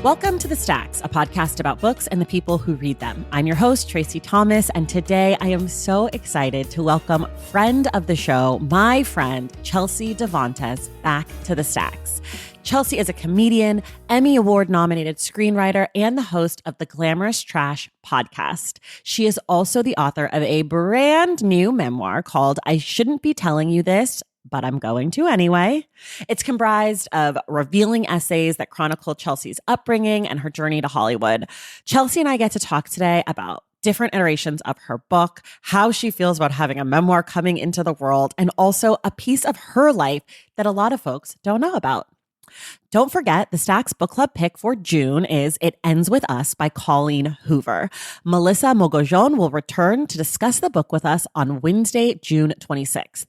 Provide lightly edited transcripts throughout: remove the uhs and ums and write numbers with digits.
Welcome to The Stacks, a podcast about books and the people who read them. I'm your host, Tracy Thomas, and today I am so excited to welcome friend of the show, my friend, Chelsea Devantez, back to The Stacks. Chelsea is a comedian, Emmy Award-nominated screenwriter, and the host of the Glamorous Trash podcast. She is also the author of a brand new memoir called I Shouldn't Be Telling You This, but I'm going to anyway. It's comprised of revealing essays that chronicle Chelsea's upbringing and her journey to Hollywood. Chelsea and I get to talk today about different iterations of her book, how she feels about having a memoir coming into the world, and also a piece of her life that a lot of folks don't know about. Don't forget, the Stacks Book Club pick for June is It Ends With Us by Colleen Hoover. Melissa Mogojon will return to discuss the book with us on Wednesday, June 26th.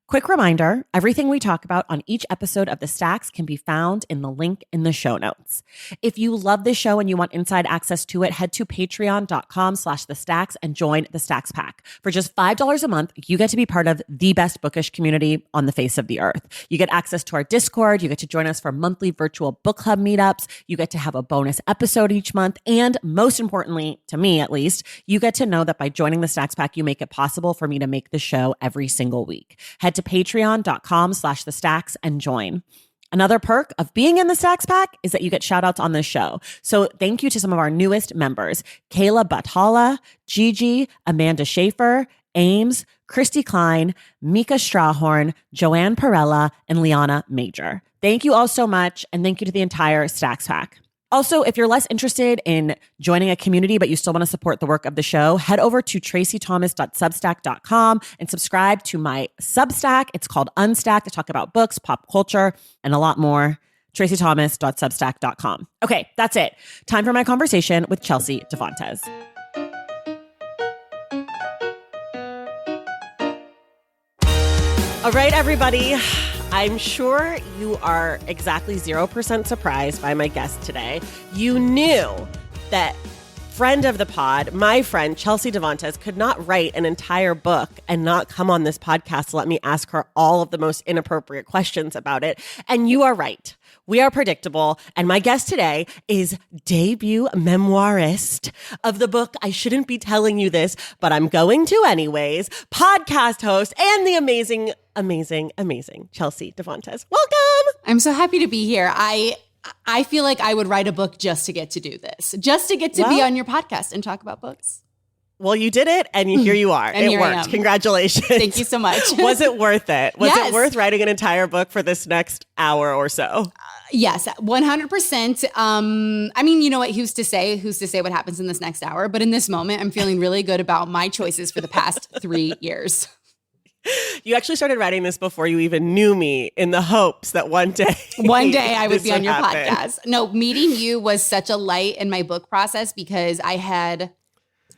Quick reminder, everything we talk about on each episode of The Stacks can be found in the link in the show notes. If you love this show and you want inside access to it, head to patreon.com/thestacks and join the Stacks Pack. For just $5 a month, you get to be part of the best bookish community on the face of the earth. You get access to our Discord, you get to join us for monthly virtual book club meetups, you get to have a bonus episode each month, and most importantly, to me at least, you get to know that by joining the Stacks Pack, you make it possible for me to make the show every single week. Head to patreon.com/thestacks and join. Another perk of being in the Stacks Pack is that you get shout outs on this show. So thank you to some of our newest members, Kayla Bathala, Gigi, Amanda Schaefer, Ames, Christy Klein, Mika Strahorn, Joanne Perella, and Liana Major. Thank you all so much. And thank you to the entire Stacks Pack. Also, if you're less interested in joining a community, but you still want to support the work of the show, head over to tracythomas.substack.com and subscribe to my Substack. It's called Unstacked. I talk about books, pop culture, and a lot more. tracythomas.substack.com. Okay, that's it. Time for my conversation with Chelsea Devantez. All right, everybody. I'm sure you are exactly 0% surprised by my guest today. You knew that friend of the pod, my friend Chelsea Devantez, could not write an entire book and not come on this podcast to let me ask her all of the most inappropriate questions about it. And you are right. We are predictable. And my guest today is debut memoirist of the book I Shouldn't Be Telling You This, but I'm going to anyways, podcast host, and the amazing Chelsea Devantez. Welcome. I'm so happy to be here. I feel like I would write a book just to get to do this, just to get to be on your podcast and talk about books. Well, you did it, and here you are. And it worked. Congratulations. Thank you so much. Was it worth it? Was Yes. it worth writing an entire book for this next hour or so? Yes, 100%. I mean, you know what? Who's to say what happens in this next hour? But in this moment, I'm feeling really good about my choices for the past 3 years. You actually started writing this before you even knew me, in the hopes that one day I would be on your podcast. No, meeting you was such a light in my book process because I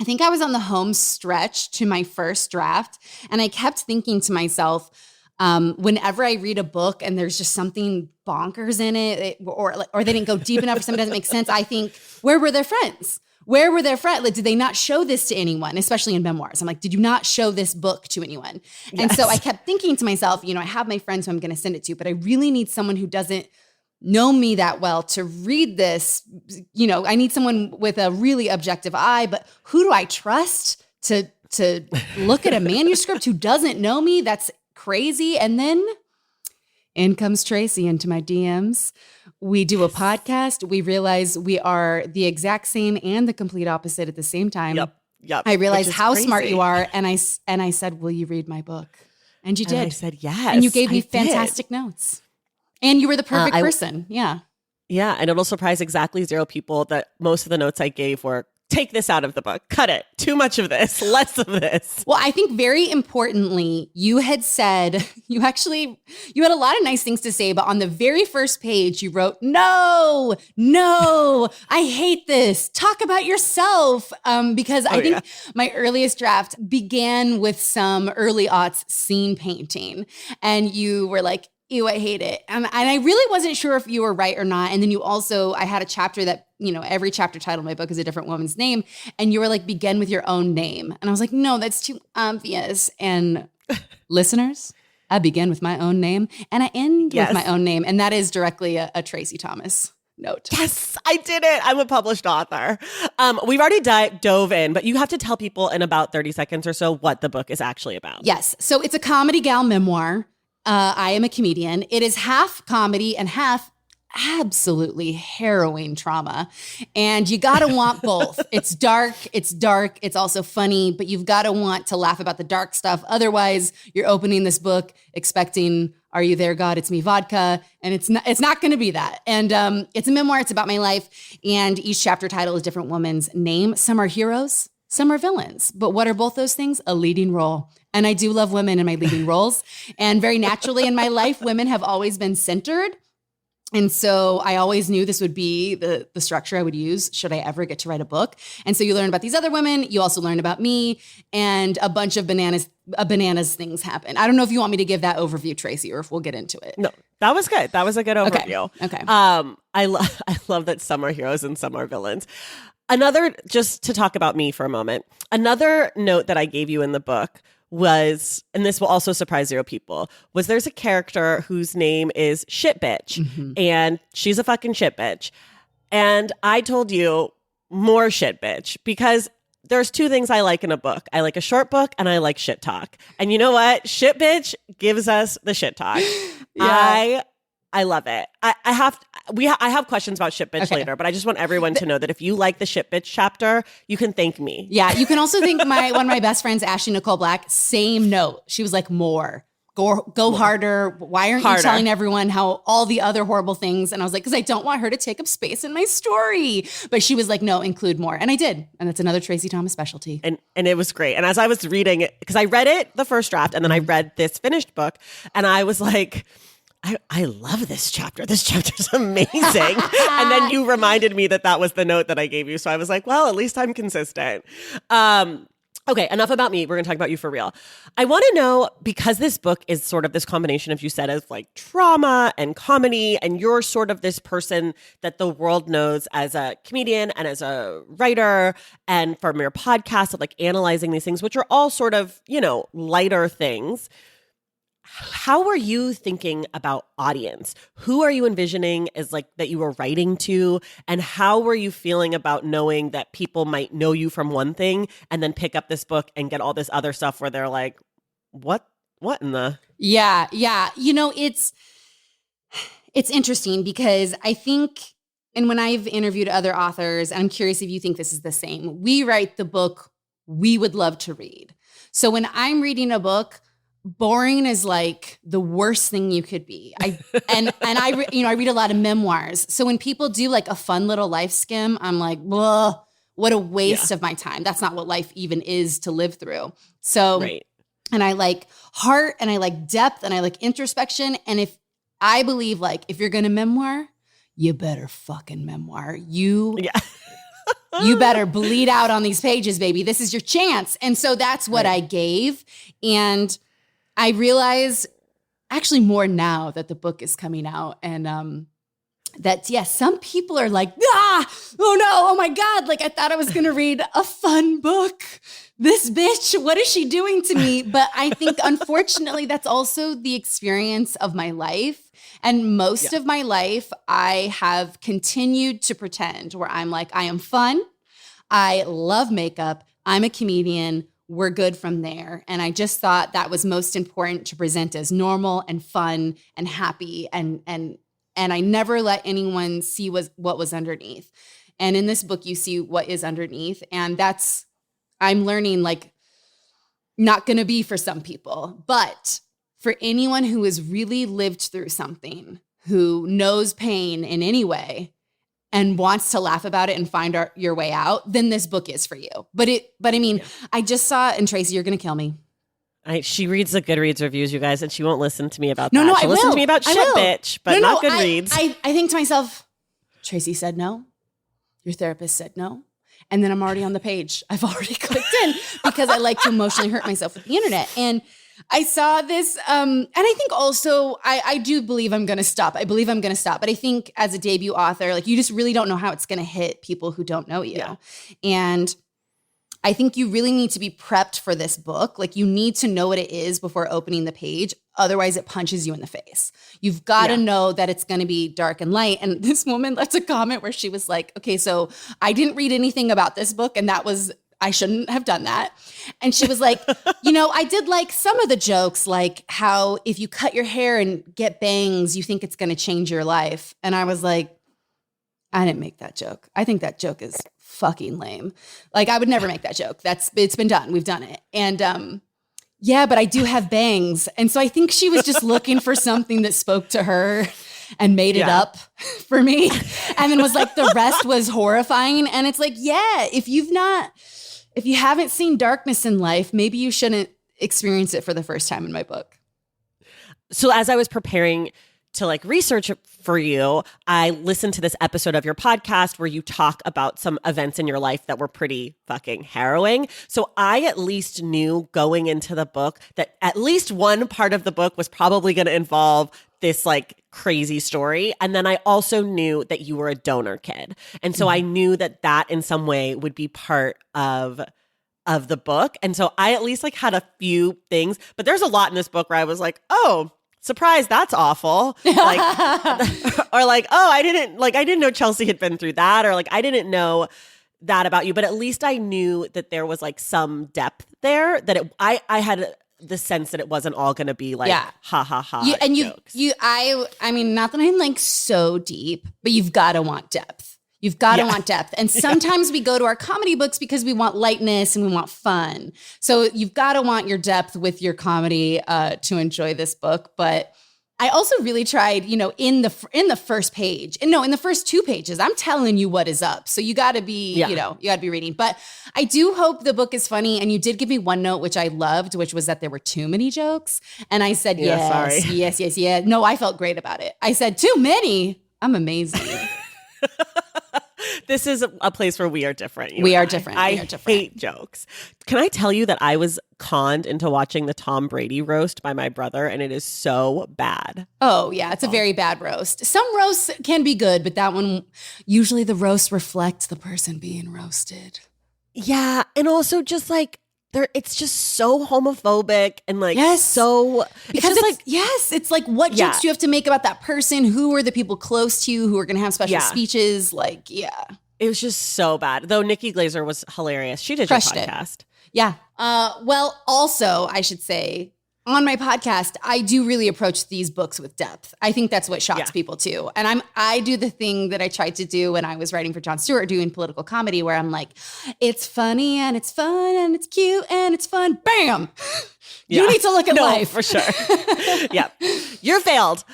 think I was on the home stretch to my first draft. And I kept thinking to myself, whenever I read a book and there's just something bonkers in it, or they didn't go deep enough or something doesn't make sense, I think, where were their friends? Where were their friends? Like, did they not show this to anyone, especially in memoirs? I'm like, did you not show this book to anyone? Yes. And so I kept thinking to myself, I have my friends who I'm going to send it to, but I really need someone who doesn't know me that well to read this. I need someone with a really objective eye, but who do I trust to look at a manuscript who doesn't know me? That's crazy. And then in comes Tracy into my DMs. We do a podcast. We realize we are the exact same and the complete opposite at the same time. Yep. I realized how smart you are. And I said, will you read my book? And you did. And I said, yes. And you gave me fantastic notes. And you were the perfect person. Yeah. Yeah. And it'll surprise exactly 0 people that most of the notes I gave were, take this out of the book, cut it, too much of this, less of this. Well, I think very importantly, you had said, you had a lot of nice things to say, but on the very first page, you wrote, no, I hate this. Talk about yourself. Because I think my earliest draft began with some early aughts scene painting. And you were like, ew, I hate it. And I really wasn't sure if you were right or not. And then I had a chapter that, every chapter title of my book is a different woman's name. And you were like, begin with your own name. And I was like, no, that's too obvious. And listeners, I begin with my own name and I end with my own name. And that is directly a Tracy Thomas. note. Yes, I did it. I'm a published author. We've already dove in, but you have to tell people in about 30 seconds or so what the book is actually about. Yes. So it's a comedy gal memoir. I am a comedian. It is half comedy and half absolutely harrowing trauma. And you got to want both. It's dark. It's also funny, but you've got to want to laugh about the dark stuff. Otherwise, you're opening this book expecting, are you there, God? It's me, vodka. And it's not going to be that. And it's a memoir. It's about my life. And each chapter title is a different woman's name. Some are heroes, some are villains. But what are both those things? A leading role. And I do love women in my leading roles. And very naturally in my life, women have always been centered. And so I always knew this would be the structure I would use should I ever get to write a book. And so you learn about these other women. You also learn about me, and a bunch of bananas things happen. I don't know if you want me to give that overview, Tracy, or if we'll get into it. No, that was good. That was a good overview. Okay. I love that some are heroes and some are villains. Just to talk about me for a moment, another note that I gave you in the book was, and this will also surprise zero people, was there's a character whose name is Shit Bitch, and she's a fucking shit bitch. And I told you more shit bitch because there's two things I like in a book. I like a short book and I like shit talk. And you know what? Shit bitch gives us the shit talk. Yeah. I love it. I have questions about shit bitch later, but I just want everyone to know that if you like the shit bitch chapter, you can thank me. Yeah, you can also thank one of my best friends, Ashley Nicole Black. Same note. She was like, more. Go harder. Why aren't you telling everyone how all the other horrible things? And I was like, because I don't want her to take up space in my story. But she was like, no, include more. And I did. And that's another Tracy Thomas specialty. And it was great. And as I was reading it, because I read it, the first draft, and then I read this finished book, and I was like, I love this chapter. This chapter's amazing. And then you reminded me that was the note that I gave you. So I was like, well, at least I'm consistent. Okay, enough about me. We're going to talk about you for real. I want to know, because this book is sort of this combination of, you said, of like trauma and comedy, and you're sort of this person that the world knows as a comedian and as a writer, and from your podcast of like analyzing these things, which are all sort of, lighter things. How are you thinking about audience? Who are you envisioning as like that you were writing to? And how were you feeling about knowing that people might know you from one thing and then pick up this book and get all this other stuff where they're like, what in the? Yeah. It's interesting because I think, and when I've interviewed other authors, I'm curious if you think this is the same. We write the book we would love to read. So when I'm reading a book, boring is like the worst thing you could be. I read a lot of memoirs. So when people do like a fun little life skim, I'm like, whoa, what a waste of my time. That's not what life even is to live through. So, right. And I like heart, and I like depth, and I like introspection. And if I believe like, if you're going to memoir, you better fucking memoir. You better bleed out on these pages, baby. This is your chance. And so that's what I gave. And I realize actually more now that the book is coming out, and that, some people are like, oh no, oh my God. Like I thought I was going to read a fun book. This bitch, what is she doing to me? But I think unfortunately that's also the experience of my life. And most of my life, I have continued to pretend, where I'm like, I am fun. I love makeup. I'm a comedian. We're good from there. And I just thought that was most important to present as normal and fun and happy. And I never let anyone see what was underneath. And in this book, you see what is underneath. And I'm learning, like, not going to be for some people, but for anyone who has really lived through something, who knows pain in any way, and wants to laugh about it and find your way out, then this book is for you. But I mean, I just saw, and Tracy, you're going to kill me. She reads the Goodreads reviews, you guys, and she won't listen to me about that. No, She'll listen to me about shit bitch, but not Goodreads. I think to myself, Tracy said no. Your therapist said no. And then I'm already on the page. I've already clicked in because I like to emotionally hurt myself with the internet. And I saw this, and I think also, I do believe I'm going to stop. I believe I'm going to stop. But I think as a debut author, like, you just really don't know how it's going to hit people who don't know you. Yeah. And I think you really need to be prepped for this book. Like you need to know what it is before opening the page. Otherwise it punches you in the face. You've got to know that it's going to be dark and light. And this woman left a comment where she was like, okay, so I didn't read anything about this book. And I shouldn't have done that. And she was like, I did like some of the jokes, like how if you cut your hair and get bangs, you think it's going to change your life. And I was like, I didn't make that joke. I think that joke is fucking lame. Like I would never make that joke. It's been done. We've done it. And but I do have bangs. And so I think she was just looking for something that spoke to her and made it up for me. And then was like, the rest was horrifying. And it's like, if you haven't seen darkness in life, maybe you shouldn't experience it for the first time in my book. So as I was preparing to like research for you, I listened to this episode of your podcast where you talk about some events in your life that were pretty fucking harrowing. So I at least knew going into the book that at least one part of the book was probably going to involve this like crazy story. And then I also knew that you were a donor kid. And so I knew that in some way would be part of the book. And so I at least like had a few things, but there's a lot in this book where I was like, oh, surprise, that's awful. Like, or like, oh, I didn't know Chelsea had been through that, or like, I didn't know that about you. But at least I knew that there was like some depth there, that I had the sense that it wasn't all going to be like, ha ha ha. I mean, not that I'm like so deep, but you've got to want depth. You've got to want depth. And sometimes we go to our comedy books because we want lightness and we want fun. So you've got to want your depth with your comedy to enjoy this book. But I also really tried, in the first page, and no, in the first 2 pages, I'm telling you what is up. So you got to be, you got to be reading. But I do hope the book is funny. And you did give me one note, which I loved, which was that there were too many jokes. And I said, yes. No, I felt great about it. I said, too many. I'm amazing. This is a place where we are different. We are different. I hate jokes. Can I tell you that I was conned into watching the Tom Brady roast by my brother, and it is so bad. Oh, yeah. It's a very bad roast. Some roasts can be good, but that one, usually the roast reflects the person being roasted. Yeah. And also just like, it's just so homophobic and like so because it's like what jokes do you have to make about that person? Who are the people close to you who are going to have special speeches? Like, it was just so bad. Though Nikki Glaser was hilarious. She did Crushed your podcast. It. Yeah. Well, also I should say on my podcast, I do really approach these books with depth. I think that's what shocks people too. And I do the thing that I tried to do when I was writing for Jon Stewart, doing political comedy, where I'm like, it's funny and it's fun and it's cute and it's fun. Bam! You need to look at life. For sure. Yeah. You're failed.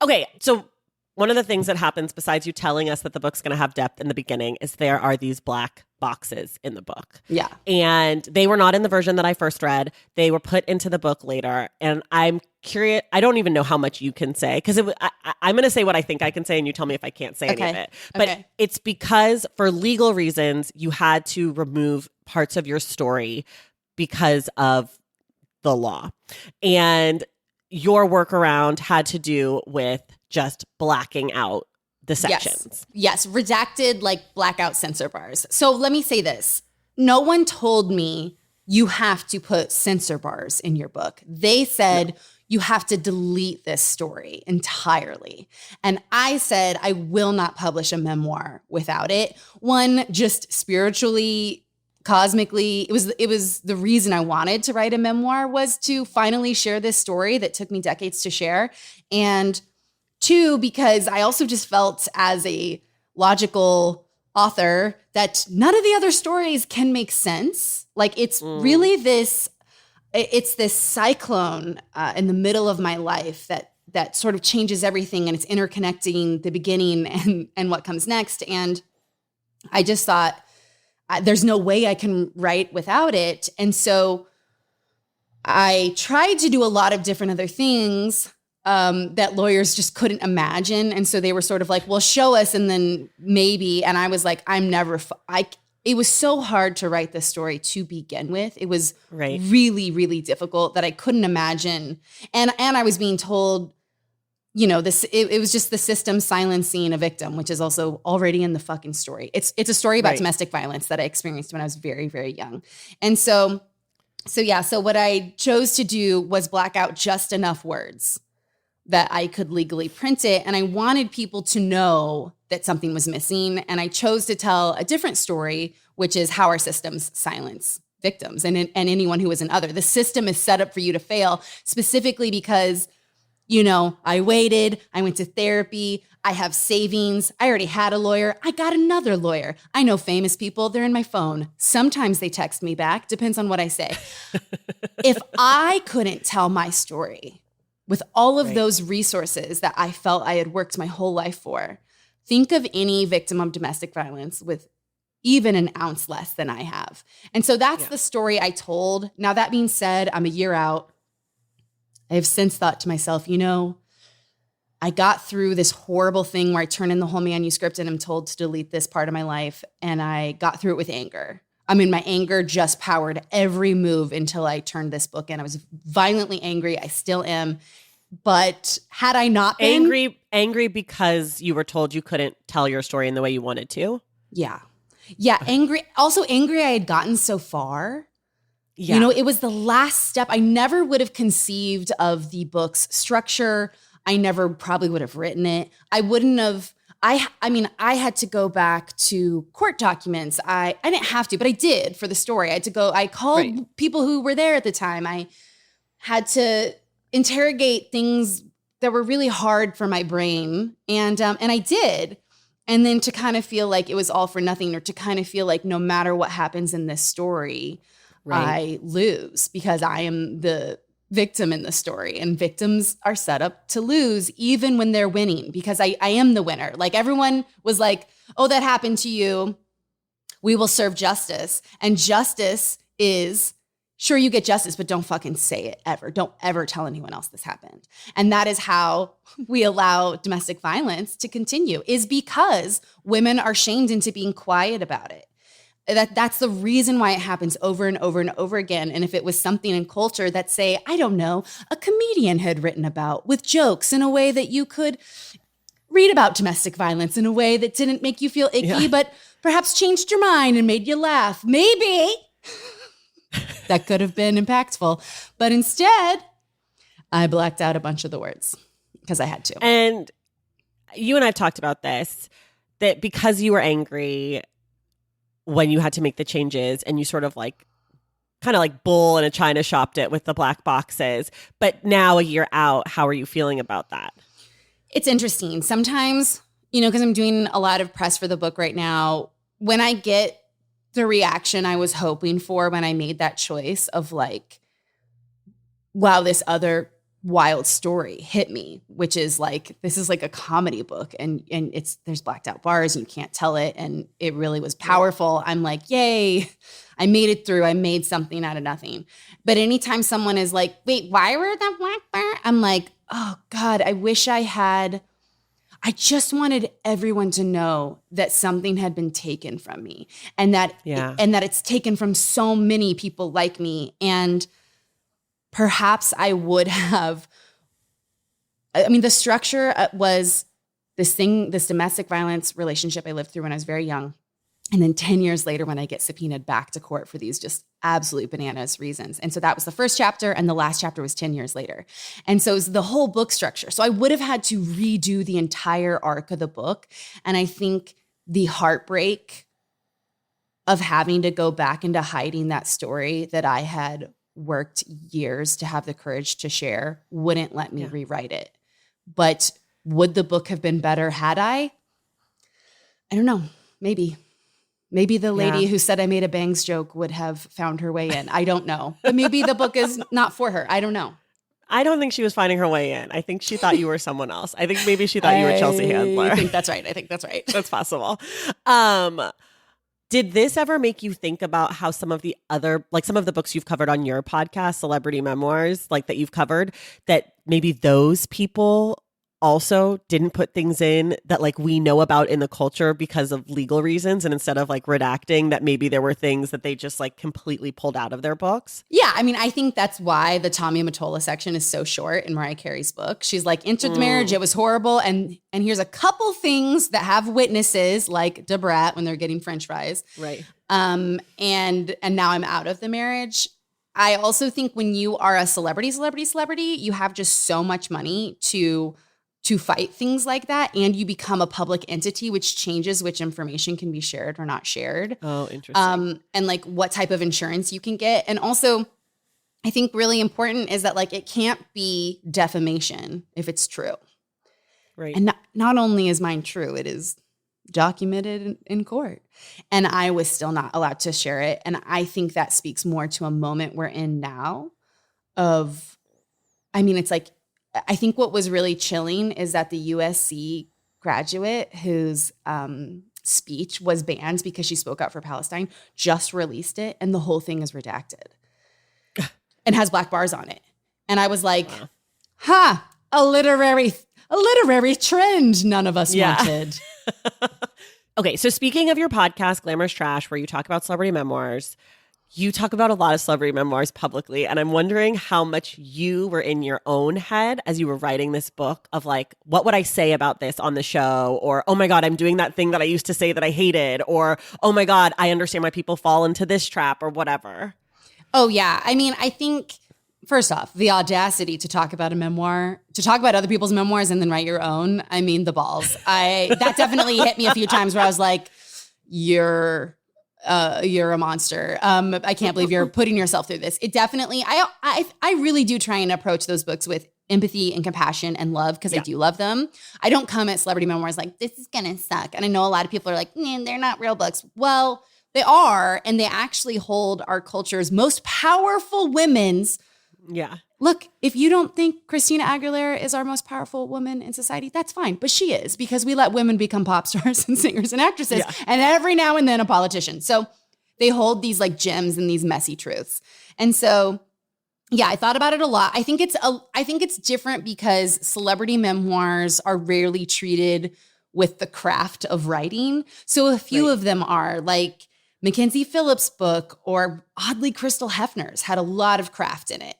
Okay. So one of the things that happens besides you telling us that the book's going to have depth in the beginning is there are these black boxes in the book. Yeah. And they were not in the version that I first read. They were put into the book later. And I'm curious. I don't even know how much you can say because I'm going to say what I think I can say and you tell me if I can't say any of it. But it's because for legal reasons, you had to remove parts of your story because of the law. And your workaround had to do with just blacking out the sections. Yes. Redacted, like blackout censor bars. So let me say this. No one told me you have to put censor bars in your book. They said you have to delete this story entirely. And I said, I will not publish a memoir without it. One, just spiritually, cosmically, it was the reason I wanted to write a memoir was to finally share this story that took me decades to share. And 2, because I also just felt as a logical author that none of the other stories can make sense. Like it's really this cyclone in the middle of my life that sort of changes everything, and it's interconnecting the beginning and what comes next. And I just thought there's no way I can write without it. And so I tried to do a lot of different other things that lawyers just couldn't imagine. And so they were sort of like, well, show us and then maybe. And I was like, it was so hard to write this story to begin with. It was really, really difficult that I couldn't imagine. And I was being told it was just the system silencing a victim, which is also already in the fucking story. It's a story about domestic violence that I experienced when I was very, very young. And so what I chose to do was black out just enough words that I could legally print it. And I wanted people to know that something was missing. And I chose to tell a different story, which is how our systems silence victims and anyone who is an other. The system is set up for you to fail, specifically because I waited, I went to therapy, I have savings, I already had a lawyer, I got another lawyer. I know famous people, they're in my phone. Sometimes they text me back, depends on what I say. If I couldn't tell my story with all of those resources that I felt I had worked my whole life for, think of any victim of domestic violence with even an ounce less than I have. And so that's the story I told. Now, that being said, I'm a year out. I have since thought to myself, I got through this horrible thing where I turn in the whole manuscript and I'm told to delete this part of my life. And I got through it with anger. I mean, my anger just powered every move until I turned this book in. I was violently angry. I still am. But had I not been angry because you were told you couldn't tell your story in the way you wanted to. Yeah. Angry. Also angry I had gotten so far. Yeah. It was the last step. I never would have conceived of the book's structure. I never probably would have written it. I wouldn't have. I had to go back to court documents. I didn't have to, but I did for the story. I had to go. I called people who were there at the time. I had to interrogate things that were really hard for my brain. And I did. And then to kind of feel like it was all for nothing, or to kind of feel like no matter what happens in this story, I lose because I am the victim in the story, and victims are set up to lose even when they're winning, because I am the winner. Like, everyone was like, oh, that happened to you. We will serve justice. And justice is, sure, you get justice, but don't fucking say it ever. Don't ever tell anyone else this happened. And that is how we allow domestic violence to continue, is because women are shamed into being quiet about it. That's the reason why it happens over and over and over again. And if it was something in culture that, say, I don't know, a comedian had written about with jokes in a way that you could read about domestic violence in a way that didn't make you feel icky, but perhaps changed your mind and made you laugh, maybe that could have been impactful. But instead, I blacked out a bunch of the words because I had to. And you and I have talked about this, that because you were angry when you had to make the changes, and you sort of kind of like bull in a china shopped it with the black boxes. But now, a year out, how are you feeling about that? It's interesting. Sometimes, because I'm doing a lot of press for the book right now, when I get the reaction I was hoping for when I made that choice of like, wow, this other wild story hit me, which is like, this is like a comedy book, and there's blacked out bars and you can't tell it, and it really was powerful. I'm like, yay, I made it through. I made something out of nothing. But anytime someone is like, wait, why were the black bar? I'm like, oh God, I just wanted everyone to know that something had been taken from me, and that it's taken from so many people like me. And perhaps I would have, the structure was this domestic violence relationship I lived through when I was very young. And then 10 years later, when I get subpoenaed back to court for these just absolute bananas reasons. And so that was the first chapter, and the last chapter was 10 years later. And so it was the whole book structure. So I would have had to redo the entire arc of the book. And I think the heartbreak of having to go back into hiding that story that I had worked years to have the courage to share wouldn't let me rewrite it. But would the book have been better had I don't know, maybe the lady who said I made a bangs joke would have found her way in. I don't know. But maybe the book is not for her. I don't know. I don't think she was finding her way in. I think she thought you were someone else. I think maybe she thought you were Chelsea Handler. I think that's right. That's possible. Did this ever make you think about how some of the books you've covered on your podcast, Celebrity Memoirs, like that you've covered, that maybe those people also didn't put things in that like we know about in the culture because of legal reasons, and instead of like redacting that, maybe there were things that they just like completely pulled out of their books? Yeah, I mean, I think that's why the Tommy Mottola section is so short in Mariah Carey's book. She's like, entered the marriage, it was horrible, and here's a couple things that have witnesses, like Debrat when they're getting French fries. Right. And now I'm out of the marriage. I also think when you are a celebrity, you have just so much money to fight things like that, and you become a public entity, which changes which information can be shared or not shared. Oh, interesting. And like what type of insurance you can get. And also, I think really important is that like it can't be defamation if it's true. Right. And not only is mine true, it is documented in court. And I was still not allowed to share it. And I think that speaks more to a moment we're in now of, I mean, it's like, I think what was really chilling is that the USC graduate whose speech was banned because she spoke out for Palestine just released it, and the whole thing is redacted and has black bars on it. And I was like, wow. A literary trend none of us wanted. Okay, so speaking of your podcast, Glamorous Trash, where you talk about celebrity memoirs, you talk about a lot of celebrity memoirs publicly, and I'm wondering how much you were in your own head as you were writing this book of like, what would I say about this on the show? Or, oh my God, I'm doing that thing that I used to say that I hated. Or, oh my God, I understand why people fall into this trap or whatever. Oh yeah. I mean, I think first off, the audacity to talk about a memoir, to talk about other people's memoirs and then write your own. I mean, the balls. That definitely hit me a few times where I was like, you're a monster. I can't believe you're putting yourself through this. It definitely, I really do try and approach those books with empathy and compassion and love, because I do love them. I don't come at celebrity memoirs like, this is going to suck. And I know a lot of people are like, they're not real books. Well, they are, and they actually hold our culture's most powerful women's. Yeah. Look, if you don't think Christina Aguilera is our most powerful woman in society, that's fine. But she is, because we let women become pop stars and singers and actresses, and every now and then a politician. So they hold these like gems and these messy truths. And so, yeah, I thought about it a lot. I think it's different because celebrity memoirs are rarely treated with the craft of writing. So a few of them are, like Mackenzie Phillips' book, or oddly Crystal Hefner's had a lot of craft in it.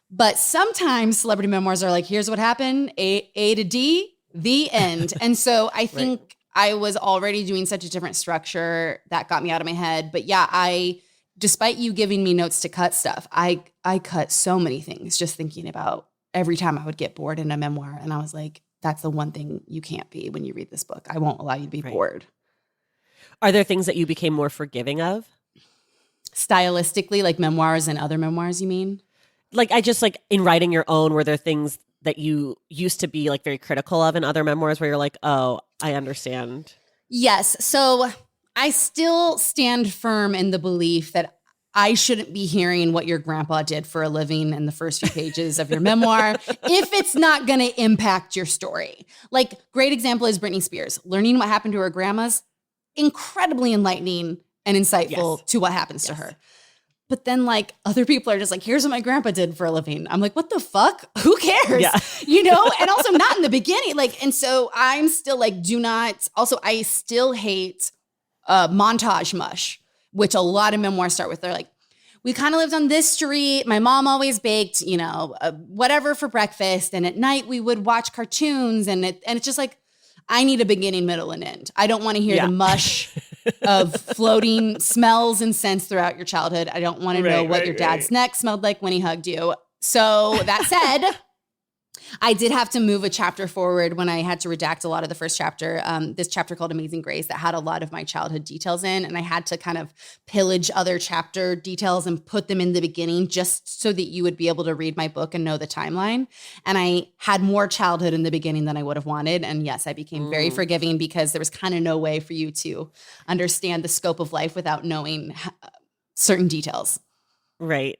But sometimes celebrity memoirs are like, here's what happened, A to D, the end. And so I think I was already doing such a different structure that got me out of my head. But yeah, despite you giving me notes to cut stuff, I cut so many things just thinking about every time I would get bored in a memoir. And I was like, that's the one thing you can't be when you read this book. I won't allow you to be bored. Are there things that you became more forgiving of? Stylistically, like memoirs and other memoirs, you mean? Like, I just like in writing your own, were there things that you used to be like very critical of in other memoirs where you're like, oh, I understand? Yes. So I still stand firm in the belief that I shouldn't be hearing what your grandpa did for a living in the first few pages of your memoir if it's not going to impact your story. Like, great example is Britney Spears. Learning what happened to her grandma's incredibly enlightening and insightful to what happens to her. But then like other people are just like, here's what my grandpa did for a living. I'm like, what the fuck? Who cares? Yeah. You know? And also not in the beginning. Like, and so I'm still like, I still hate montage mush, which a lot of memoirs start with. They're like, we kind of lived on this street. My mom always baked, whatever for breakfast. And at night we would watch cartoons, and it's just like, I need a beginning, middle, and end. I don't want to hear the mush of floating smells and scents throughout your childhood. I don't want to know what your dad's neck smelled like when he hugged you. So that said, I did have to move a chapter forward when I had to redact a lot of the first chapter, this chapter called Amazing Grace that had a lot of my childhood details in. And I had to kind of pillage other chapter details and put them in the beginning just so that you would be able to read my book and know the timeline. And I had more childhood in the beginning than I would have wanted. And yes, I became very forgiving because there was kind of no way for you to understand the scope of life without knowing certain details. Right.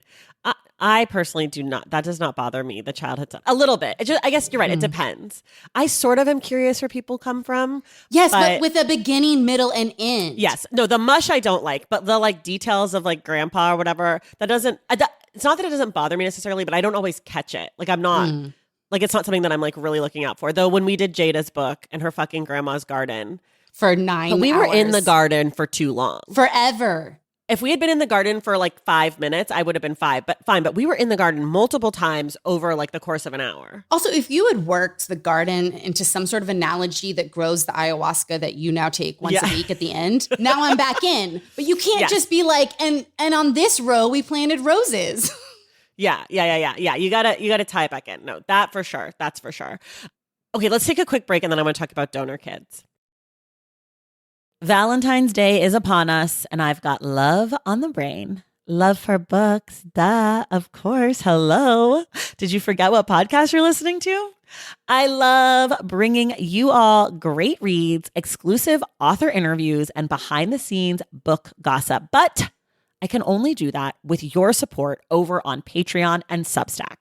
I personally do not. That does not bother me, the childhood stuff. A little bit. I guess you're right. It depends. I sort of am curious where people come from. Yes, but with a beginning, middle, and end. Yes. No, the mush I don't like, but the like details of like grandpa or whatever, that doesn't, it's not that it doesn't bother me necessarily, but I don't always catch it. Like I'm not Like, it's not something that I'm like really looking out for. Though when we did Jada's book and her fucking grandma's garden for 9 hours. We were in the garden for too long. Forever. If we had been in the garden for like 5 minutes, I would have been fine. But we were in the garden multiple times over like the course of an hour. Also, if you had worked the garden into some sort of analogy that grows the ayahuasca that you now take once a week at the end, now I'm back in. But you can't just be like, and on this row we planted roses. Yeah. You gotta tie it back in. No, that for sure. That's for sure. Okay, let's take a quick break and then I want to talk about donor kids. Valentine's Day is upon us, and I've got love on the brain. Love for books, duh, of course. Hello. Did you forget what podcast you're listening to? I love bringing you all great reads, exclusive author interviews, and behind-the-scenes book gossip. But I can only do that with your support over on Patreon and Substack.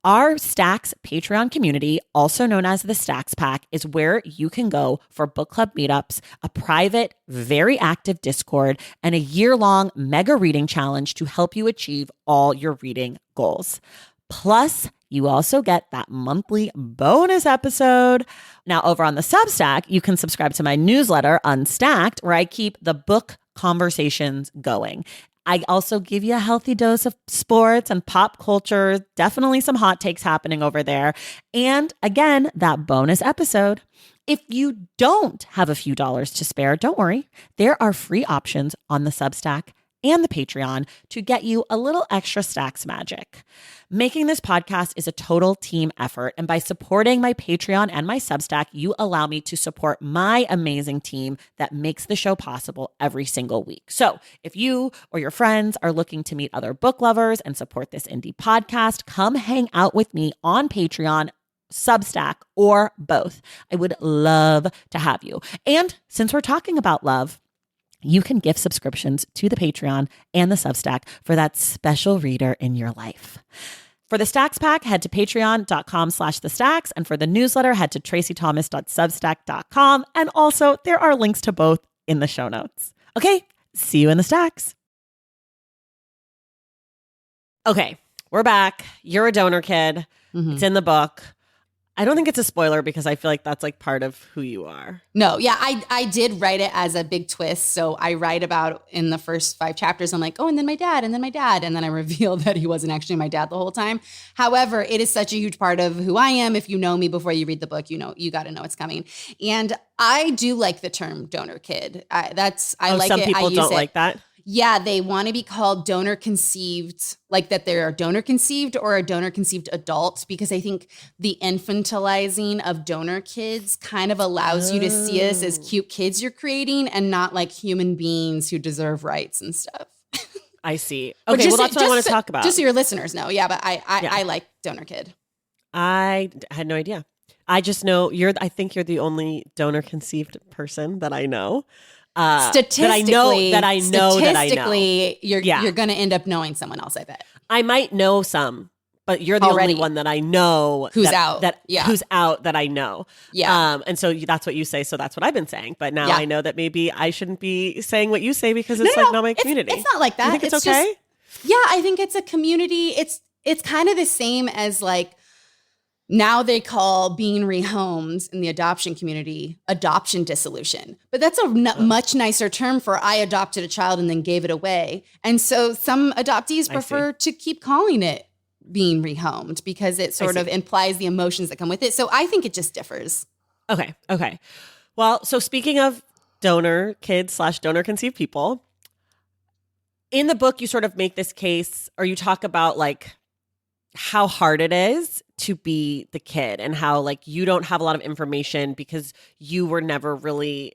Our Stacks Patreon community, also known as the Stacks Pack, is where you can go for book club meetups, a private, very active Discord, and a year-long mega reading challenge to help you achieve all your reading goals. Plus, you also get that monthly bonus episode. Now, over on the Substack, you can subscribe to my newsletter, Unstacked, where I keep the book conversations going. I also give you a healthy dose of sports and pop culture, definitely some hot takes happening over there. And again, that bonus episode. If you don't have a few dollars to spare, don't worry. There are free options on the Substack and the Patreon to get you a little extra Stacks magic. Making this podcast is a total team effort, and by supporting my Patreon and my Substack, you allow me to support my amazing team that makes the show possible every single week. So if you or your friends are looking to meet other book lovers and support this indie podcast, come hang out with me on Patreon, Substack, or both. I would love to have you. And since we're talking about love, you can gift subscriptions to the Patreon and the Substack for that special reader in your life. For the Stacks Pack, head to patreon.com/thestacks. And for the newsletter, head to tracythomas.substack.com. And also, there are links to both in the show notes. Okay, see you in the Stacks. Okay, we're back. You're a donor kid. Mm-hmm. It's in the book. I don't think it's a spoiler because I feel like that's like part of who you are. No, yeah, I did write it as a big twist. So I write about in the first 5 chapters, I'm like, oh, and then my dad, and then my dad. And then I reveal that he wasn't actually my dad the whole time. However, it is such a huge part of who I am. If you know me before you read the book, you know, you got to know it's coming. And I do like the term donor kid. I like some it. People don't like that. Yeah, they want to be called donor conceived, like that they're a donor conceived or a donor conceived adult, because I think the infantilizing of donor kids kind of allows you to see us as cute kids you're creating and not like human beings who deserve rights and stuff. I see. Okay, well, that's what I want to talk about. Just so your listeners know. Yeah, but I like donor kid. I had no idea. I just know I think you're the only donor conceived person that I know. Statistically, that I know. You're going to end up knowing someone else, I bet. I might know some, but you're the only one that I know who's out that I know. Yeah. And so that's what you say. So that's what I've been saying. But now I know that maybe I shouldn't be saying what you say because it's not my community. It's not like that. You think it's okay? I think it's a community. It's kind of the same as like, now they call being rehomed in the adoption community adoption dissolution. But that's a much nicer term for I adopted a child and then gave it away. And so some adoptees prefer to keep calling it being rehomed because it sort of implies the emotions that come with it. So I think it just differs. Okay. Well, so speaking of donor kids / donor conceived people, in the book, you sort of make this case, or you talk about like how hard it is to be the kid and how like you don't have a lot of information because you were never really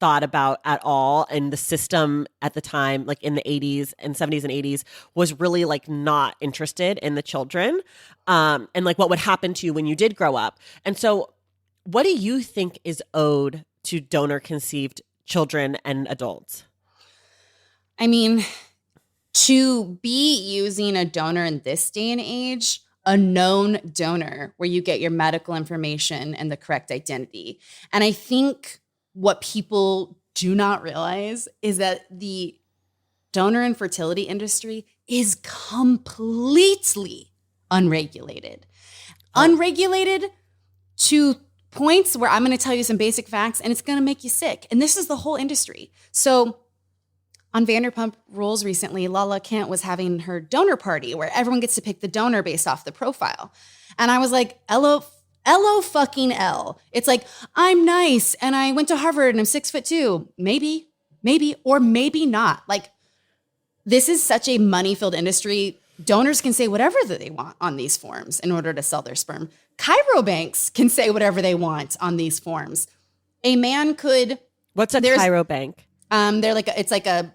thought about at all. And the system at the time, like in the 80s and 70s and 80s, was really like not interested in the children and like what would happen to you when you did grow up. And so what do you think is owed to donor conceived children and adults? I mean, to be using a donor in this day and age, a known donor where you get your medical information and the correct identity. And I think what people do not realize is that the donor and fertility industry is completely unregulated. Unregulated to points where I'm going to tell you some basic facts and it's going to make you sick. And this is the whole industry. So on Vanderpump Rules recently, Lala Kent was having her donor party where everyone gets to pick the donor based off the profile. And I was like, LO fucking L. It's like, I'm nice and I went to Harvard and I'm 6'2". Maybe, or maybe not. Like, this is such a money-filled industry. Donors can say whatever that they want on these forms in order to sell their sperm. Chirobanks can say whatever they want on these forms. A man could. What's a chirobank? They're like it's like a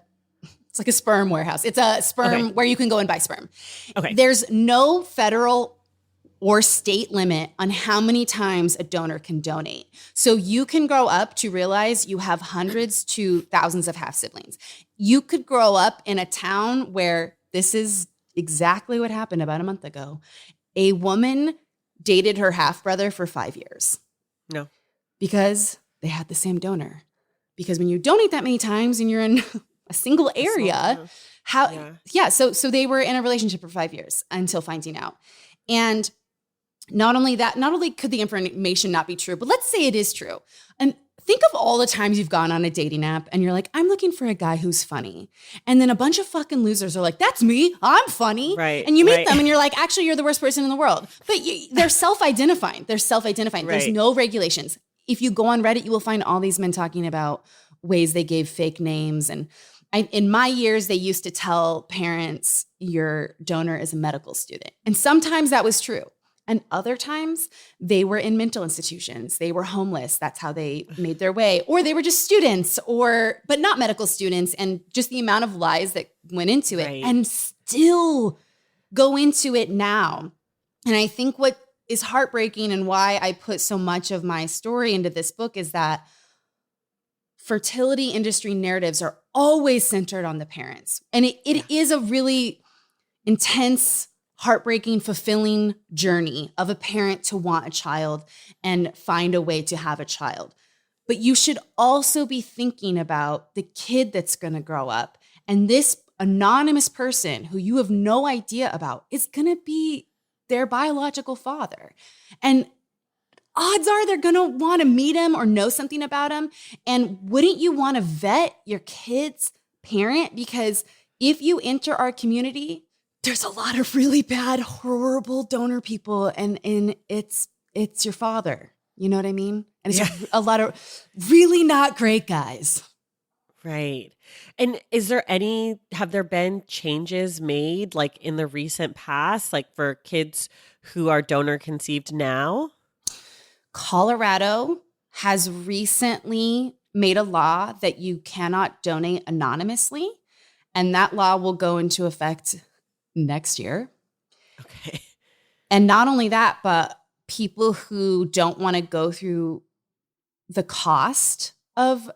sperm warehouse. It's a sperm where you can go and buy sperm. Okay. There's no federal or state limit on how many times a donor can donate. So you can grow up to realize you have hundreds to thousands of half siblings. You could grow up in a town where this is exactly what happened about a month ago. A woman dated her half brother for 5 years. No. Because they had the same donor. Because when you donate that many times and you're in a single area, so they were in a relationship for 5 years until finding out. And not only could the information not be true, but let's say it is true. And think of all the times you've gone on a dating app and you're like, I'm looking for a guy who's funny. And then a bunch of fucking losers are like, that's me, I'm funny. Right. And you meet them and you're like, actually, you're the worst person in the world. But they're self-identifying. Right. There's no regulations. If you go on Reddit, you will find all these men talking about ways they gave fake names. And in my years, they used to tell parents your donor is a medical student. And sometimes that was true. And other times they were in mental institutions. They were homeless. That's how they made their way. Or they were just students but not medical students. And just the amount of lies that went into it and still go into it now. And I think what is heartbreaking and why I put so much of my story into this book is that fertility industry narratives are always centered on the parents. And it is a really intense, heartbreaking, fulfilling journey of a parent to want a child and find a way to have a child. But you should also be thinking about the kid that's going to grow up. And this anonymous person who you have no idea about is going to be their biological father. And odds are they're going to want to meet him or know something about him. And wouldn't you want to vet your kid's parent? Because if you enter our community, there's a lot of really bad, horrible donor people, and it's your father. You know what I mean? And it's a lot of really not great guys. Right. And have there been changes made like in the recent past, like for kids who are donor conceived now? Colorado has recently made a law that you cannot donate anonymously, and that law will go into effect next year. Okay. And not only that, but people who don't want to go through the cost of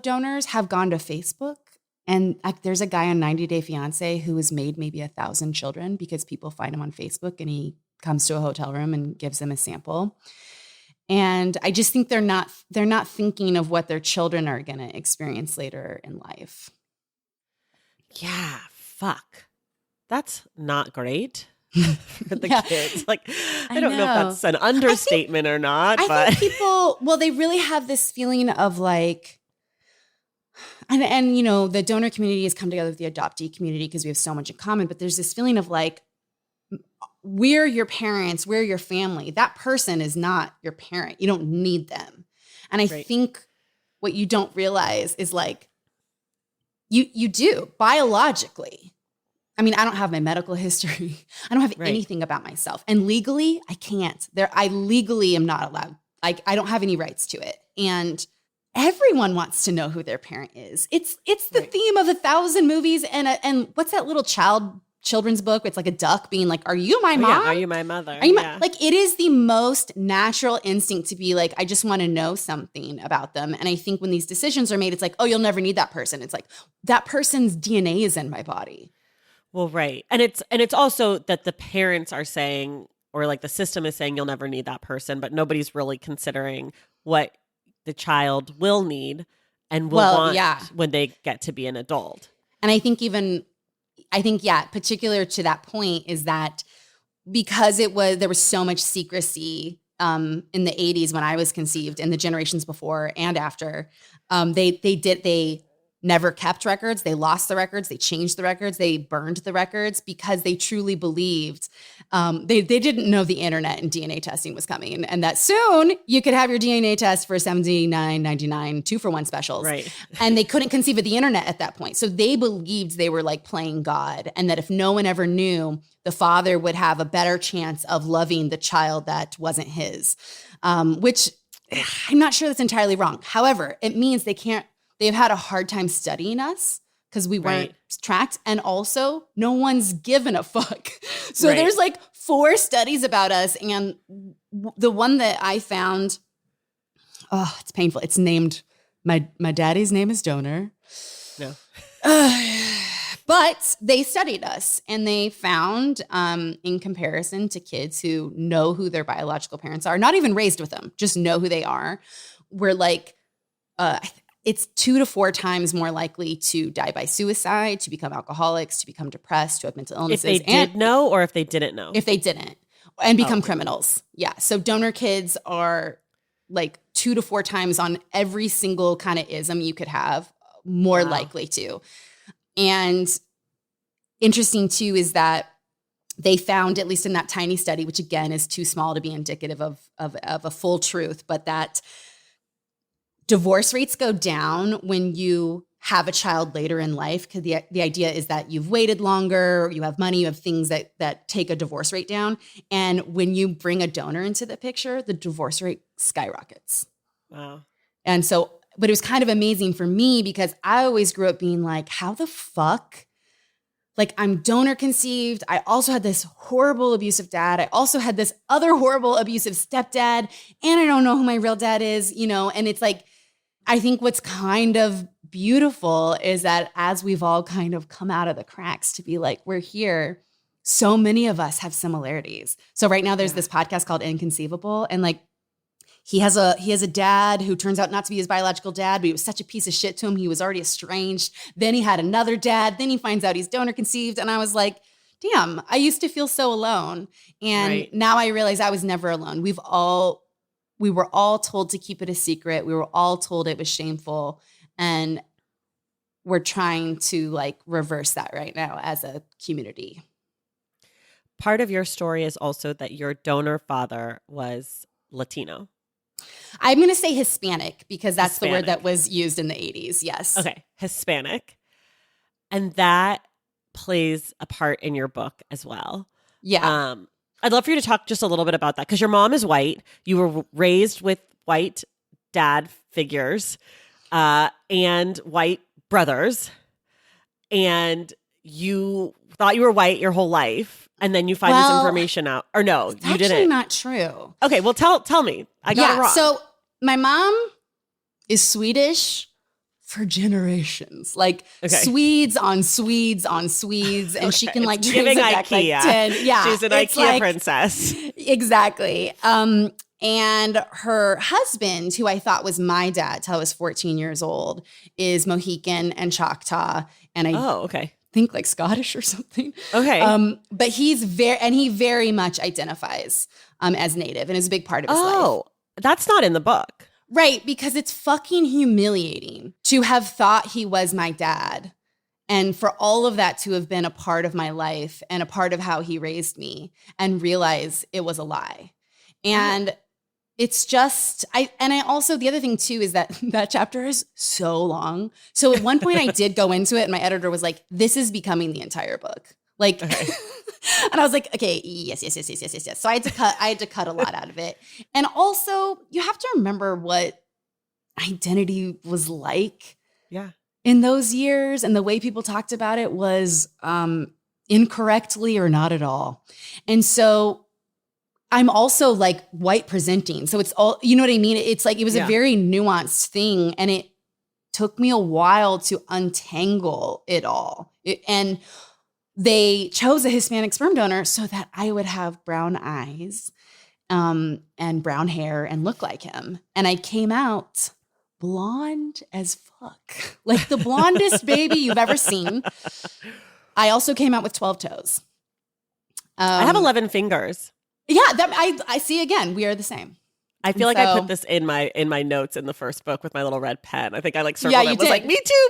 donors have gone to Facebook. And there's a guy on 90 Day Fiance who has made maybe 1,000 children because people find him on Facebook and he comes to a hotel room and gives them a sample. And I just think they're not thinking of what their children are going to experience later in life. Yeah, fuck. That's not great for the kids. Like, I don't know if that's an understatement or not. I think people, they really have this feeling of like, and you know, the donor community has come together with the adoptee community because we have so much in common, but there's this feeling of like, we're your parents, we're your family. That person is not your parent. You don't need them. And I think what you don't realize is like, you do biologically. I mean, I don't have my medical history. I don't have anything about myself. And legally, I can't. I legally am not allowed. Like, I don't have any rights to it. And everyone wants to know who their parent is. It's the theme of 1,000 movies. And what's that little children's book? It's like a duck being like, are you my mom? Yeah. Are you my mother? Are you like, it is the most natural instinct to be like, I just want to know something about them. And I think when these decisions are made, it's like, oh, you'll never need that person. It's like, that person's DNA is in my body. Well, right. And it's also that the parents are saying, or like the system is saying, you'll never need that person, but nobody's really considering what the child will need and will want when they get to be an adult. And I think particular to that point is that because there was so much secrecy in the 80s when I was conceived and the generations before and after, they never kept records. They lost the records. They changed the records. They burned the records because they truly believed they didn't know the internet and DNA testing was coming and that soon you could have your DNA test for $79.99 2-for-1 specials. Right. And they couldn't conceive of the internet at that point. So they believed they were like playing God and that if no one ever knew, the father would have a better chance of loving the child that wasn't his, which I'm not sure that's entirely wrong. However, it means they've had a hard time studying us because we weren't tracked. And also no one's given a fuck. So there's like 4 studies about us. And the one that I found, oh, it's painful. It's named, my daddy's name is Donor. No. But they studied us and they found in comparison to kids who know who their biological parents are, not even raised with them, just know who they are, we're like, it's 2 to 4 times more likely to die by suicide, to become alcoholics, to become depressed, to have mental illnesses. If they did know or if they didn't know? If they didn't and become criminals. Yeah. So donor kids are like 2 to 4 times on every single kind of ism you could have, more likely to. And interesting too is that they found, at least in that tiny study, which again is too small to be indicative of a full truth, but that divorce rates go down when you have a child later in life, because the idea is that you've waited longer, you have money, you have things that take a divorce rate down. And when you bring a donor into the picture, the divorce rate skyrockets. Wow. And so, but it was kind of amazing for me because I always grew up being like, how the fuck? Like, I'm donor conceived. I also had this horrible abusive dad. I also had this other horrible abusive stepdad. And I don't know who my real dad is, and it's like, I think what's kind of beautiful is that as we've all kind of come out of the cracks to be like, we're here, so many of us have similarities. So right now there's this podcast called Inconceivable. And like, he has a dad who turns out not to be his biological dad, but he was such a piece of shit to him. He was already estranged. Then he had another dad. Then he finds out he's donor conceived. And I was like, damn, I used to feel so alone. And now I realize I was never alone. We were all told to keep it a secret. We were all told it was shameful. And we're trying to like reverse that right now as a community. Part of your story is also that your donor father was Latino. I'm going to say Hispanic because that's the word that was used in the 80s. Yes. Okay. Hispanic. And that plays a part in your book as well. Yeah. I'd love for you to talk just a little bit about that because your mom is white. You were raised with white dad figures and white brothers. And you thought you were white your whole life. And then you find this information out. Or no, you didn't. Actually not true. Okay, well, tell me. I got it wrong. So my mom is Swedish for generations. Like Swedes on Swedes on Swedes. And she can like giving back IKEA. Like 10. Yeah. She's an IKEA princess. Exactly. And her husband, who I thought was my dad till I was 14 years old, is Mohican and Choctaw. And I think like Scottish or something. Okay. But he very much identifies as Native and is a big part of his life. Oh, that's not in the book. Right, because it's fucking humiliating to have thought he was my dad and for all of that to have been a part of my life and a part of how he raised me and realize it was a lie. And it's just, the other thing too is that chapter is so long. So at one point I did go into it and my editor was like, this is becoming the entire book. Like, and I was like, okay, yes. So I had to cut a lot out of it. And also you have to remember what identity was like in those years. And the way people talked about it was incorrectly or not at all. And so I'm also like white presenting. So it's all, you know what I mean? It's like, it was a very nuanced thing and it took me a while to untangle it all. And they chose a Hispanic sperm donor so that I would have brown eyes and brown hair and look like him. And I came out blonde as fuck, like the blondest baby you've ever seen. I also came out with 12 toes. I have 11 fingers. Yeah, I see again. We are the same. I feel like I put this in my notes in the first book with my little red pen. I think I like circled it. Was like, me too.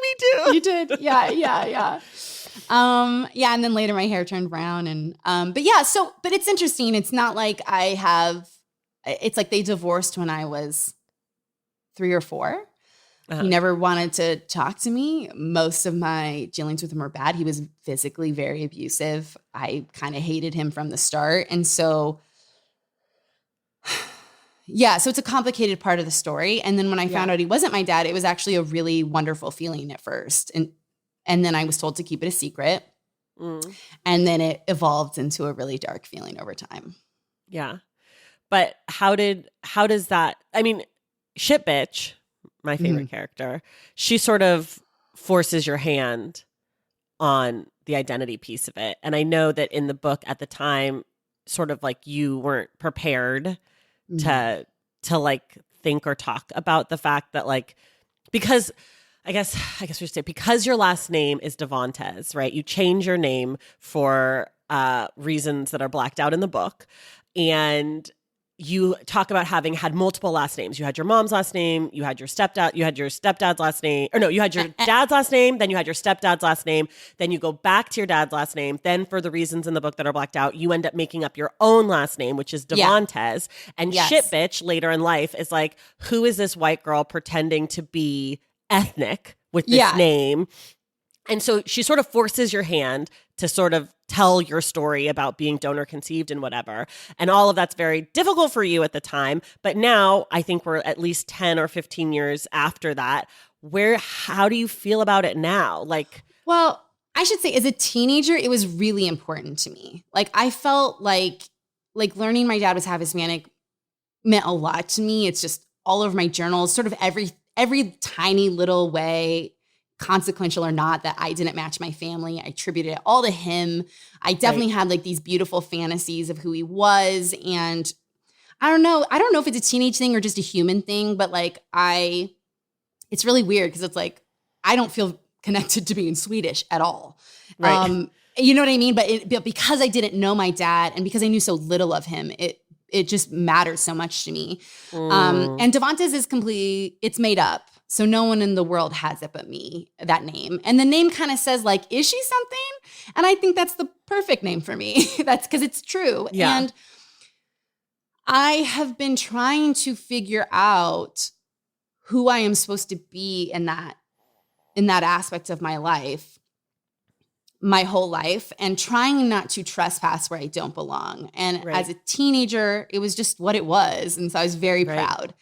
You did. Yeah. Yeah, and then later my hair turned brown and but it's interesting. It's not like it's like they divorced when I was 3 or 4. He never wanted to talk to me. Most of my dealings with him were bad. He was physically very abusive. I kind of hated him from the start. And so so it's a complicated part of the story. And then when I found out he wasn't my dad, it was actually a really wonderful feeling at first. And then I was told to keep it a secret. And then it evolved into a really dark feeling over time. Yeah. But how does that, I mean, Shit Bitch, my favorite character, she sort of forces your hand on the identity piece of it. And I know that in the book at the time, sort of like you weren't prepared to like think or talk about the fact that like, because I guess we should say, because your last name is Devantez, right? You change your name for reasons that are blacked out in the book. And you talk about having had multiple last names. You had your mom's last name, you had your stepdad's last name, or no, you had your dad's last name, then you had your stepdad's last name, then you go back to your dad's last name. Then for the reasons in the book that are blacked out, you end up making up your own last name, which is Devantez. And Shit Bitch later in life is like, who is this white girl pretending to be ethnic with this name? And so she sort of forces your hand to sort of tell your story about being donor conceived and whatever. And all of that's very difficult for you at the time. But now I think we're at least 10 or 15 years after that. How do you feel about it now? Like, well, I should say as a teenager, it was really important to me. Like I felt like learning my dad was half Hispanic meant a lot to me. It's just all over my journals, sort of every tiny little way, consequential or not, that I didn't match my family. I attributed it all to him. I definitely had like these beautiful fantasies of who he was. And I don't know if it's a teenage thing or just a human thing, but like it's really weird because it's like, I don't feel connected to being Swedish at all. Right. You know what I mean? But because I didn't know my dad and because I knew so little of him, it just matters so much to me. And Devantez is it's made up. So no one in the world has it but me, that name. And the name kind of says like, is she something? And I think that's the perfect name for me. That's because it's true. Yeah. And I have been trying to figure out who I am supposed to be in that aspect of my life, my whole life, and trying not to trespass where I don't belong. And as a teenager, it was just what it was. And so I was very proud.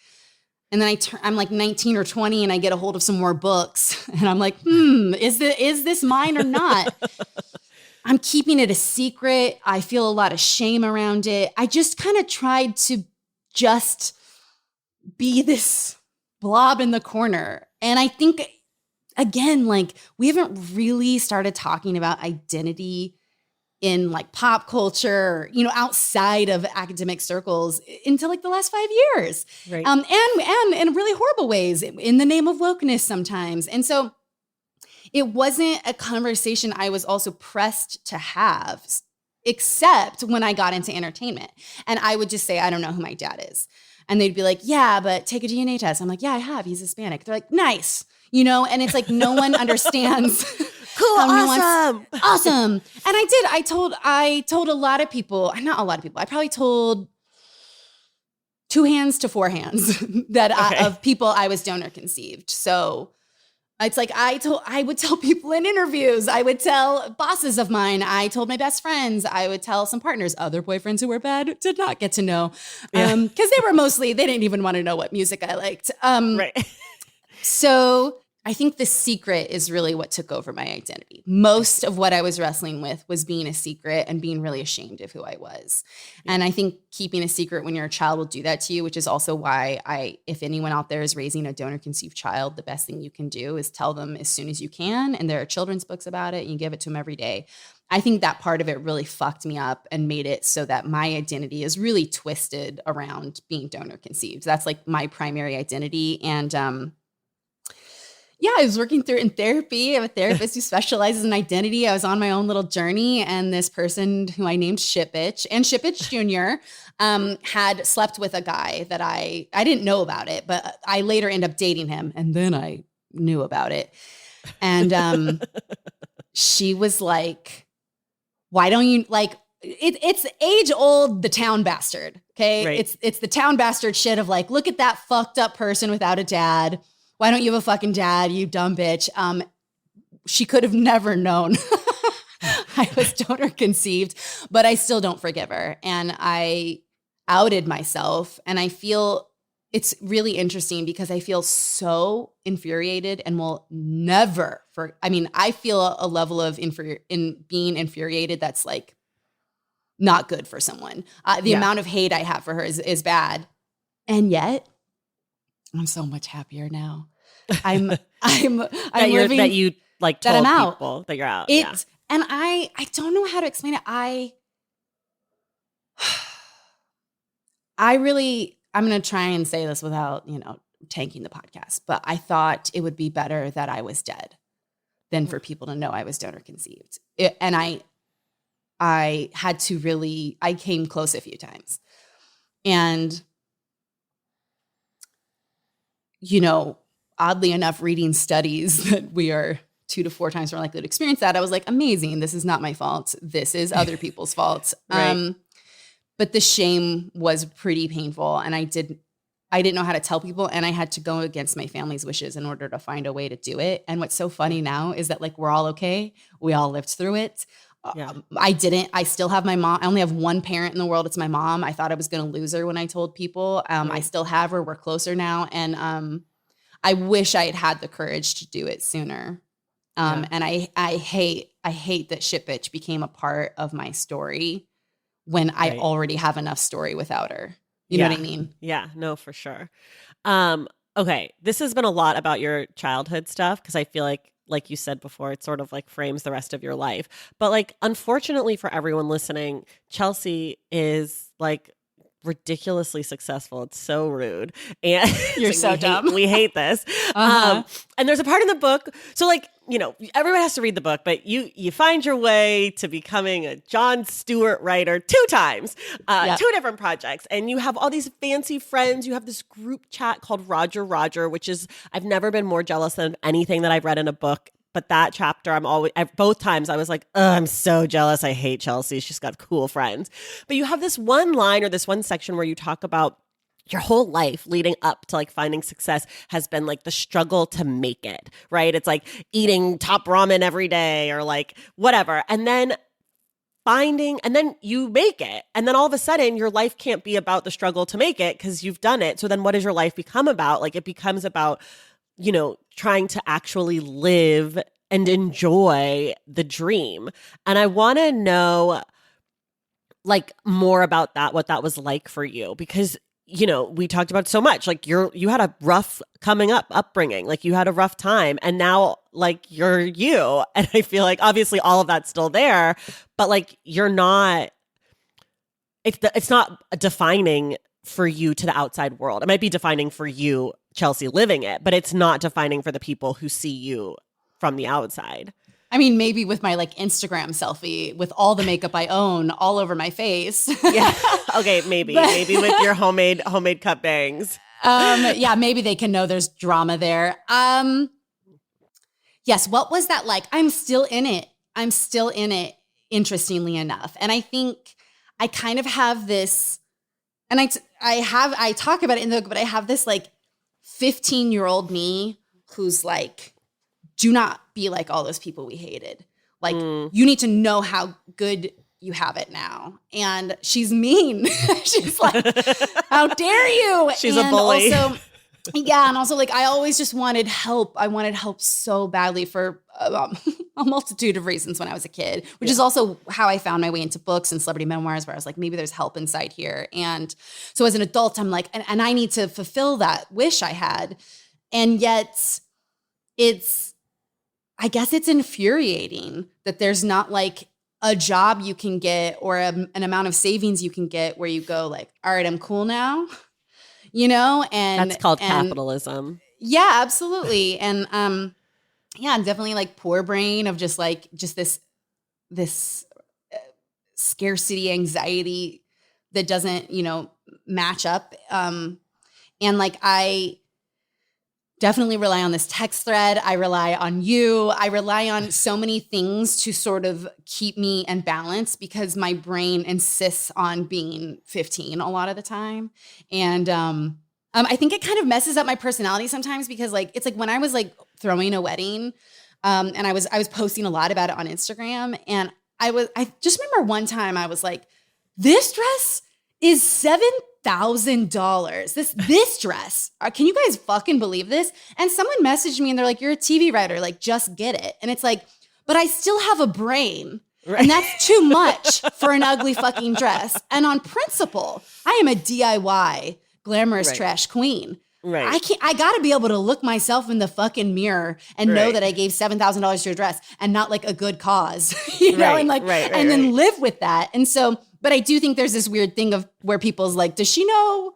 And then I'm like 19 or 20 and I get a hold of some more books and I'm like, is this mine or not? I'm keeping it a secret. I feel a lot of shame around it. I just kind of tried to just be this blob in the corner. And I think, again, like we haven't really started talking about identity in like pop culture, outside of academic circles until like the last 5 years. Right. And in really horrible ways in the name of wokeness sometimes. And so it wasn't a conversation I was also pressed to have, except when I got into entertainment. And I would just say, I don't know who my dad is. And they'd be like, yeah, but take a DNA test. I'm like, yeah, I have. He's Hispanic. They're like, nice. And it's like no one understands. Cool, awesome. And I told a lot of people, not a lot of people, I probably told 2 hands to 4 hands of people I was donor conceived. So it's like I would tell people in interviews, I would tell bosses of mine, I told my best friends, I would tell some partners, other boyfriends who were bad did not get to know. Because they didn't even want to know what music I liked. Right. So I think the secret is really what took over my identity. Most of what I was wrestling with was being a secret and being really ashamed of who I was. Yeah. And I think keeping a secret when you're a child will do that to you, which is also why if anyone out there is raising a donor conceived child, the best thing you can do is tell them as soon as you can. And there are children's books about it and you give it to them every day. I think that part of it really fucked me up and made it so that my identity is really twisted around being donor conceived. That's like my primary identity. And, Yeah, I was working through it in therapy. I have a therapist who specializes in identity. I was on my own little journey, and this person who I named Shit Bitch and Shit Bitch Jr. Had slept with a guy that I didn't know about it, but I later ended up dating him, and then I knew about it. And she was like, "Why don't you like?" It's age old, the town bastard. Okay. Right. It's the town bastard shit of like, look at that fucked up person without a dad. Why don't you have a fucking dad, you dumb bitch? She could have never known I was donor conceived, but I still don't forgive her. And I outed myself. And I feel it's really interesting because I feel so infuriated and will never I feel a level of being infuriated that's like, not good for someone. The amount of hate I have for her is bad. And yet I'm so much happier now. I'm living that you like told that I'm out. People that you're out. And I don't know how to explain it. I'm going to try and say this without, tanking the podcast, but I thought it would be better that I was dead than for people to know I was donor conceived. And I had to I came close a few times. And, oddly enough, reading studies that we are 2 to 4 times more likely to experience that, I was like, amazing. This is not my fault. This is other people's fault. Right. But the shame was pretty painful. And I didn't know how to tell people. And I had to go against my family's wishes in order to find a way to do it. And what's so funny now is that like, we're all okay. We all lived through it. Yeah. I still have my mom. I only have one parent in the world. It's my mom. I thought I was going to lose her when I told people. I still have her. We're closer now. And I wish I had had the courage to do it sooner. And I hate that Shit Bitch became a part of my story when I already have enough story without her. You know what I mean? Yeah, no, for sure. Okay. This has been a lot about your childhood stuff because I feel like you said before, it sort of like frames the rest of your life. But like, unfortunately for everyone listening, Chelsea is like ridiculously successful. It's so rude. And you're so dumb. We hate this. And there's a part in the book. So like, everyone has to read the book, but you find your way to becoming a Jon Stewart writer 2 times, 2 different projects. And you have all these fancy friends. You have this group chat called Roger, which is, I've never been more jealous than anything that I've read in a book. But that chapter, both times I was like, oh, I'm so jealous. I hate Chelsea. She's got cool friends. But you have this one line or this one section where you talk about your whole life leading up to like finding success has been like the struggle to make it, right? It's like eating top ramen every day or like whatever. And then you make it. And then all of a sudden your life can't be about the struggle to make it because you've done it. So then what does your life become about? Like it becomes about, trying to actually live and enjoy the dream. And I want to know like more about that, what that was like for you, because we talked about so much, like you had a rough upbringing, like you had a rough time and now like you're you. And I feel like obviously all of that's still there, but like you're not, it's not defining for you to the outside world. It might be defining for you, Chelsea, living it, but it's not defining for the people who see you from the outside. I mean, maybe with my like Instagram selfie with all the makeup I own all over my face. Yeah. Okay. Maybe with your homemade cut bangs. Yeah. Maybe they can know there's drama there. Yes. What was that like? I'm still in it. Interestingly enough. And I think I kind of have this, and I talk about it in the book, but I have this like 15-year-old me who's like, do not be like all those people we hated. Like, you need to know how good you have it now. And she's mean. She's like, how dare you? She's a bully. And also like, I always just wanted help. I wanted help so badly for a multitude of reasons when I was a kid, which is also how I found my way into books and celebrity memoirs, where I was like, maybe there's help inside here. And so as an adult, I'm like, and I need to fulfill that wish I had. And yet I guess it's infuriating that there's not like a job you can get or an amount of savings you can get where you go like, all right, I'm cool now, And that's called capitalism. Yeah, absolutely. And yeah, definitely like poor brain of just this scarcity anxiety that doesn't, match up. And like I definitely rely on this text thread. I rely on you. I rely on so many things to sort of keep me in balance because my brain insists on being 15 a lot of the time. And I think it kind of messes up my personality sometimes because like it's like when I was like throwing a wedding, and I was posting a lot about it on Instagram, and I just remember one time I was like, this dress is $7,000. This dress. Can you guys fucking believe this? And someone messaged me and they're like, you're a TV writer, like just get it. And it's like, but I still have a brain. Right. And that's too much for an ugly fucking dress. And on principle, I am a DIY glamorous trash queen. Right. I gotta be able to look myself in the fucking mirror and know that I gave $7,000 to a dress and not like a good cause, and then live with that. And so, but I do think there's this weird thing of where people's like, does she know?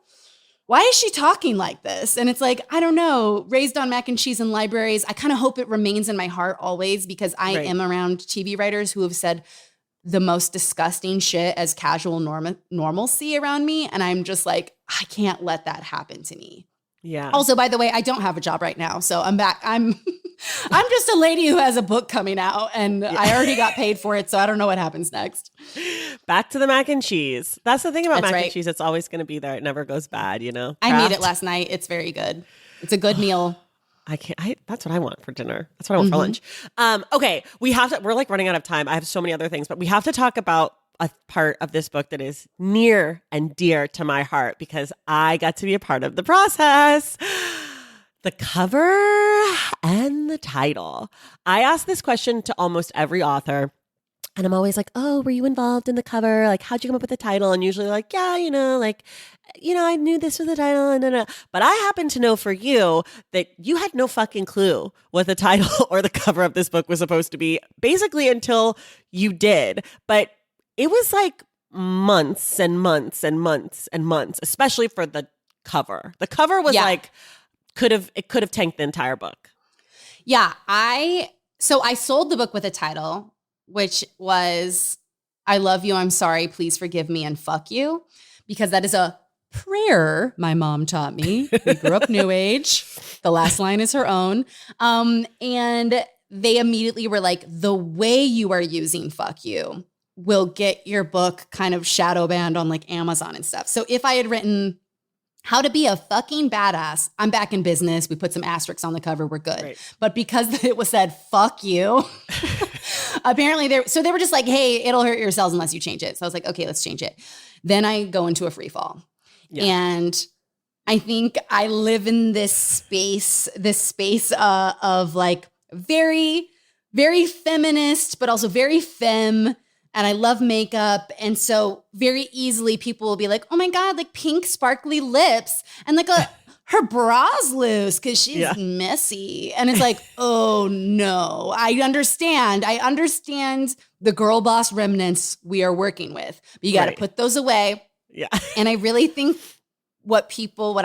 Why is she talking like this? And it's like, I don't know, raised on mac and cheese in libraries. I kind of hope it remains in my heart always because I am around TV writers who have said the most disgusting shit as casual normalcy around me. And I'm just like, I can't let that happen to me. Yeah. Also, by the way, I don't have a job right now. So I'm back. I'm just a lady who has a book coming out and I already got paid for it. So I don't know what happens next. Back to the mac and cheese. That's the thing about mac and cheese. It's always going to be there. It never goes bad, I made it last night. It's very good. It's a good meal. That's what I want for dinner. That's what I want for lunch. Okay. We're like running out of time. I have so many other things, but we have to talk about a part of this book that is near and dear to my heart because I got to be a part of the process. The cover and the title. I ask this question to almost every author. And I'm always like, oh, were you involved in the cover? Like, how'd you come up with the title? And usually like, yeah, I knew this was the title. But I happen to know for you that you had no fucking clue what the title or the cover of this book was supposed to be, basically until you did. But it was like months and months and months and months, especially for the cover. The cover was like, it could have tanked the entire book. Yeah. So I sold the book with a title, which was, I love you, I'm sorry, please forgive me, and fuck you. Because that is a prayer my mom taught me. We grew up New Age. The last line is her own. And they immediately were like, the way you are using fuck you will get your book kind of shadow banned on like Amazon and stuff. So if I had written how to be a fucking badass, I'm back in business. We put some asterisks on the cover. We're good. Right. But because it was said, fuck you, apparently they were just like, hey, it'll hurt your sales unless you change it. So I was like, okay, let's change it. Then I go into a free fall. Yeah. And I think I live in this space of like very, very feminist, but also very femme. And I love makeup. And so very easily people will be like, oh my God, like pink sparkly lips. And like her bra's loose because she's messy. And it's like, oh no, I understand the girl boss remnants we are working with. But you got to put those away. Yeah. And I really think what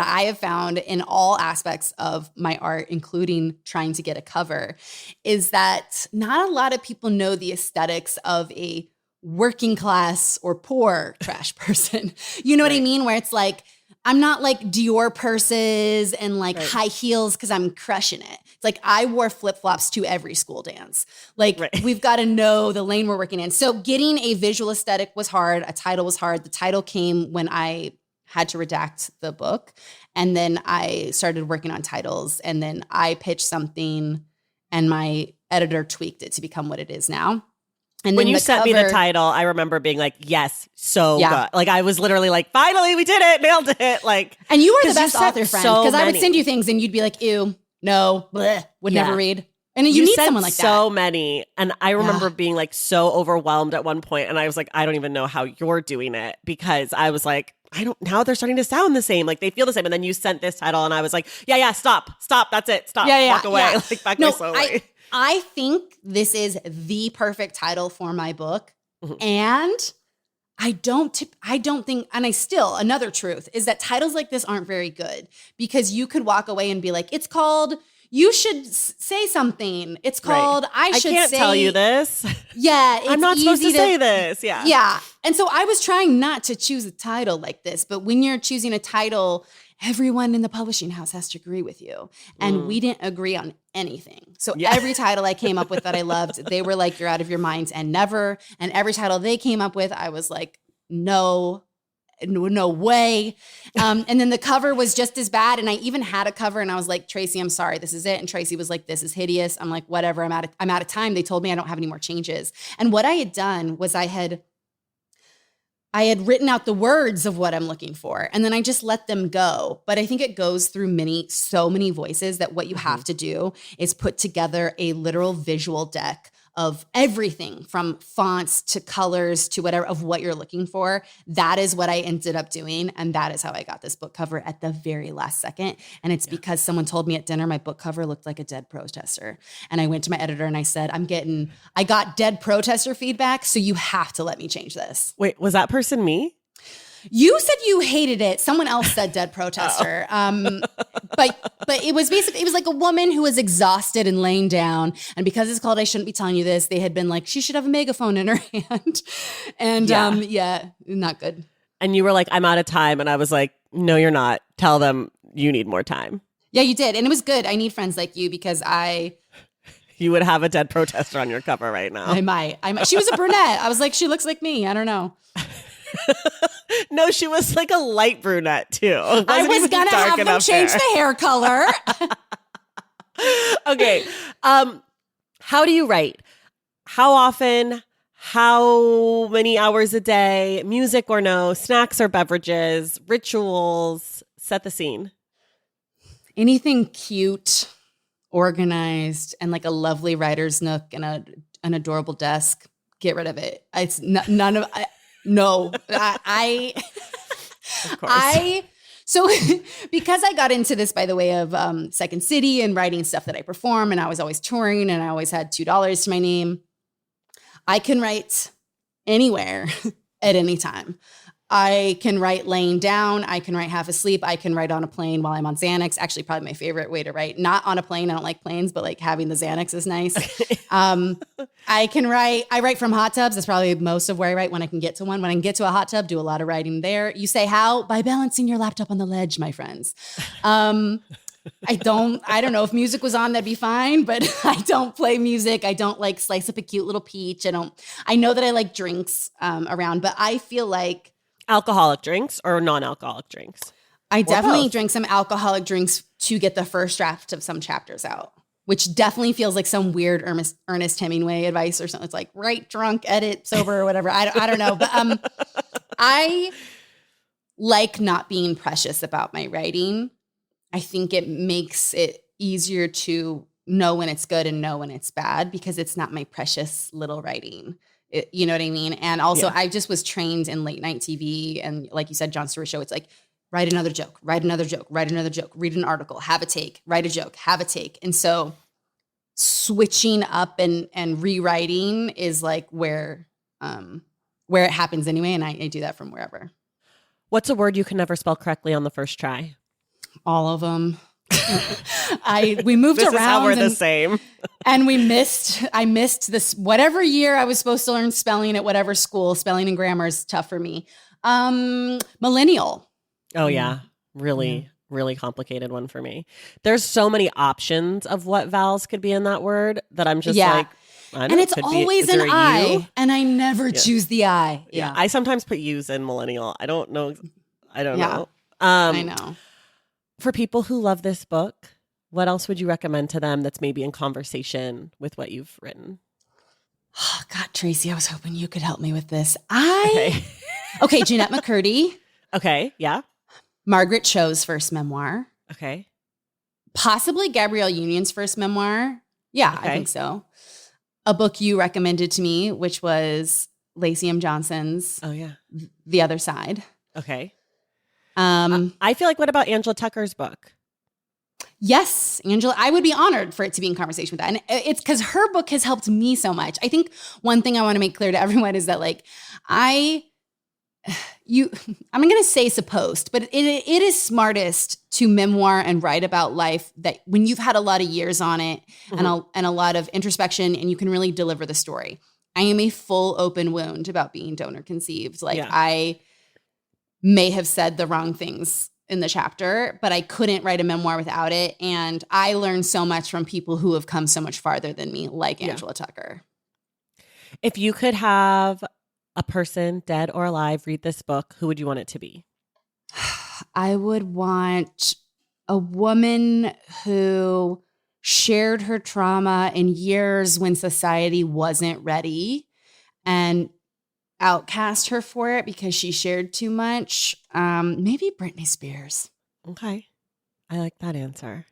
I have found in all aspects of my art, including trying to get a cover, is that not a lot of people know the aesthetics of a working class or poor trash person. You know what I mean? Where it's like, I'm not like Dior purses and like high heels because I'm crushing it. It's like I wore flip-flops to every school dance. Like we've got to know the lane we're working in. So getting a visual aesthetic was hard. A title was hard. The title came when I had to redact the book. And then I started working on titles. And then I pitched something and my editor tweaked it to become what it is now. And when you sent me the title, I remember being like, yes, so good. Like I was literally like, finally, we did it, nailed it. Like, and you were the best author friend because I would send you things and you'd be like, ew, no, bleh, would never read. And you need someone like that. So many. And I remember being like so overwhelmed at one point. And I was like, I don't even know how you're doing it because I was like, now they're starting to sound the same. Like they feel the same. And then you sent this title and I was like, stop. That's it. Stop. Walk away. Like back away slowly. I think this is the perfect title for my book. Mm-hmm. And I don't think, and another truth is that titles like this aren't very good because you could walk away and be like, it's called, you should say something. It's called, I can't tell you this. Yeah. I'm not supposed to say this. Yeah. Yeah. And so I was trying not to choose a title like this, but when you're choosing a title, everyone in the publishing house has to agree with you. And we didn't agree on anything. So every title I came up with that I loved, they were like, you're out of your minds and never. And every title they came up with, I was like, no way. And then the cover was just as bad. And I even had a cover and I was like, Tracy, I'm sorry, this is it. And Tracy was like, this is hideous. I'm like, whatever, I'm out of time. They told me I don't have any more changes. And what I had done was I had written out the words of what I'm looking for, and then I just let them go. But I think it goes through so many voices that what you have to do is put together a literal visual deck of everything from fonts to colors to whatever of what you're looking for. That is what I ended up doing. And that is how I got this book cover at the very last second. And it's because someone told me at dinner my book cover looked like a dead protester. And I went to my editor and I said, I got dead protester feedback, so you have to let me change this. Wait, was that person me? You said you hated it. Someone else said dead protester. But it was like a woman who was exhausted and laying down. And because it's called I Shouldn't Be Telling You This, they had been like, she should have a megaphone in her hand. And not good. And you were like, I'm out of time. And I was like, no, you're not. Tell them you need more time. Yeah, you did. And it was good. I need friends like you because you would have a dead protester on your cover right now. I might. She was a brunette. I was like, she looks like me. I don't know. No, she was like a light brunette too. I was gonna have them change the hair color. Okay. How do you write? How often? How many hours a day? Music or no? Snacks or beverages? Rituals? Set the scene. Anything cute, organized, and like a lovely writer's nook and an adorable desk. Get rid of it. It's none of. No, so because I got into this by the way of Second City and writing stuff that I perform, and I was always touring and I always had $2 to my name, I can write anywhere at any time. I can write laying down. I can write half asleep. I can write on a plane while I'm on Xanax. Actually, probably my favorite way to write. Not on a plane. I don't like planes, but like having the Xanax is nice. I write from hot tubs. That's probably most of where I write when I can get to one. When I can get to a hot tub, do a lot of writing there. You say how? By balancing your laptop on the ledge, my friends. I don't know if music was on, that'd be fine, but I don't play music. I don't like slice up a cute little peach. I know that I like drinks around, but I feel like alcoholic drinks or non-alcoholic drinks? I definitely drink some alcoholic drinks to get the first draft of some chapters out, which definitely feels like some weird Ernest Hemingway advice or something. It's like write drunk, edit sober or whatever. I don't know. But I like not being precious about my writing. I think it makes it easier to know when it's good and know when it's bad because it's not my precious little writing. You know what I mean? And also I just was trained in late night TV. And like you said, Jon Stewart show, it's like, write another joke, write another joke, write another joke, read an article, have a take, write a joke, have a take. And so switching up and rewriting is like where it happens anyway. And I do that from wherever. What's a word you can never spell correctly on the first try? All of them. We moved this around. Is how we're the same. And I missed this, whatever year I was supposed to learn spelling at whatever school. Spelling and grammar is tough for me. Millennial. Oh yeah. Really complicated one for me. There's so many options of what vowels could be in that word that I'm just like, I don't know, and it's always an I, and I never choose the I. Yeah. I sometimes put U's in millennial. I don't know. I know. For people who love this book, what else would you recommend to them that's maybe in conversation with what you've written? Oh, God, Tracy, I was hoping you could help me with this. Okay, Jeanette McCurdy. Okay, yeah. Margaret Cho's first memoir. Okay. Possibly Gabrielle Union's first memoir. Yeah, okay. I think so. A book you recommended to me, which was Lacey M. Johnson's The Other Side. Okay. I feel like, what about Angela Tucker's book? Yes, Angela. I would be honored for it to be in conversation with that. And it's because her book has helped me so much. I think one thing I want to make clear to everyone is that like, I I'm going to say supposed, but it is smartest to memoir and write about life that when you've had a lot of years on it and a lot of introspection and you can really deliver the story. I am a full open wound about being donor conceived. I may have said the wrong things in the chapter, but I couldn't write a memoir without it. And I learned so much from people who have come so much farther than me, like Angela Tucker. If you could have a person, dead or alive, read this book, who would you want it to be? I would want a woman who shared her trauma in years when society wasn't ready and outcast her for it because she shared too much. Maybe Britney Spears. Okay. I like that answer.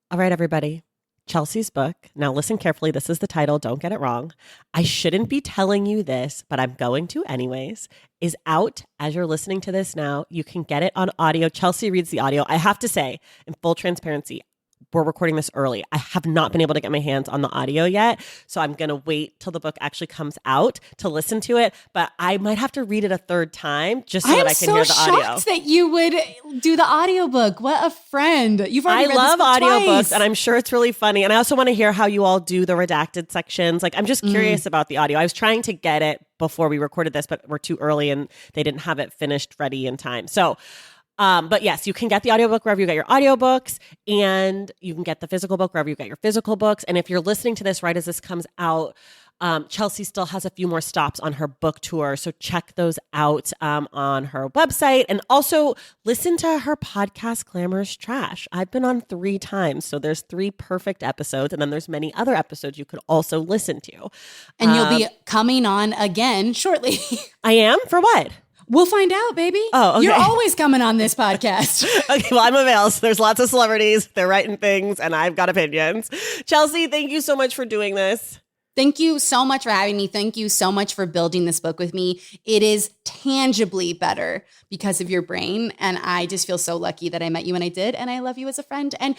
All right, everybody. Chelsea's book, now listen carefully, this is the title, don't get it wrong. I shouldn't be telling you this, but I'm going to anyways, is out as you're listening to this now. You can get it on audio. Chelsea reads the audio. I have to say, in full transparency, we're recording this early. I have not been able to get my hands on the audio yet, so I'm going to wait till the book actually comes out to listen to it, but I might have to read it a third time just so that I can hear the audio. I'm so shocked that you would do the audiobook. What a friend. You've already read this book audiobooks twice. And I'm sure it's really funny. And I also want to hear how you all do the redacted sections. Like, I'm just curious about the audio. I was trying to get it before we recorded this, but we're too early and they didn't have it finished ready in time. So but yes, you can get the audiobook wherever you get your audiobooks, and you can get the physical book wherever you get your physical books. And if you're listening to this right as this comes out, Chelsea still has a few more stops on her book tour. So check those out on her website, and also listen to her podcast, Glamorous Trash. I've been on 3 times. So there's 3 perfect episodes. And then there's many other episodes you could also listen to. And you'll be coming on again shortly. I am? For what? We'll find out, baby. Oh, okay. You're always coming on this podcast. Okay, well, I'm available. So there's lots of celebrities. They're writing things, and I've got opinions. Chelsea, thank you so much for doing this. Thank you so much for having me. Thank you so much for building this book with me. It is tangibly better because of your brain, and I just feel so lucky that I met you when I did, and I love you as a friend. And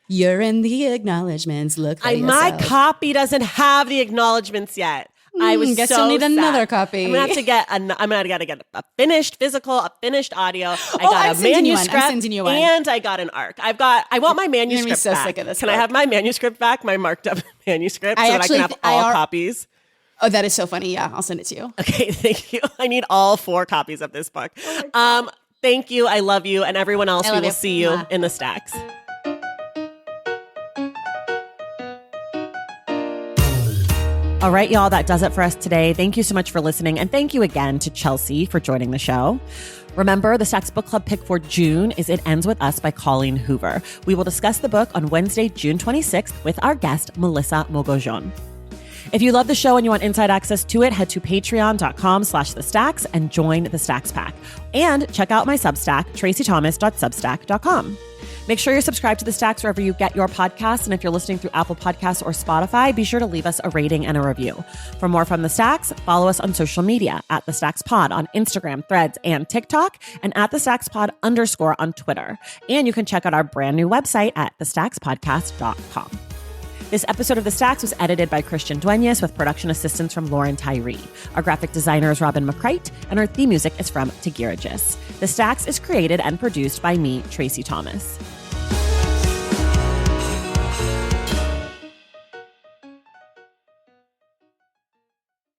you're in the acknowledgments. Look for yourself. My copy doesn't have the acknowledgments yet. I was guess so you'll need sad. another copy. I'm gonna have to get. I'm gonna get a finished physical, a finished audio. I got a manuscript, I'm sending you one. And I got an ARC. I want my manuscript You're gonna be so back. Sick of this Can book. I have my manuscript back? My marked up manuscript, so that I can have all copies. Oh, that is so funny. Yeah, I'll send it to you. Okay, thank you. I need all 4 copies of this book. Thank you. I love you, and everyone else. We will see you in the stacks. All right, y'all, that does it for us today. Thank you so much for listening. And thank you again to Chelsea for joining the show. Remember, the Stacks Book Club pick for June is It Ends With Us by Colleen Hoover. We will discuss the book on Wednesday, June 26th with our guest, Melissa Mogojon. If you love the show and you want inside access to it, head to patreon.com/thestacks and join the Stacks Pack. And check out my Substack, tracythomas.substack.com. Make sure you're subscribed to The Stacks wherever you get your podcasts. And if you're listening through Apple Podcasts or Spotify, be sure to leave us a rating and a review. For more from The Stacks, follow us on social media at The Stacks Pod on Instagram, Threads, and TikTok, and at The Stacks Pod _ on Twitter. And you can check out our brand new website at thestackspodcast.com. This episode of The Stacks was edited by Christian Duenas with production assistance from Lauren Tyree. Our graphic designer is Robin McCrite, and our theme music is from Tagiragis. The Stacks is created and produced by me, Tracy Thomas.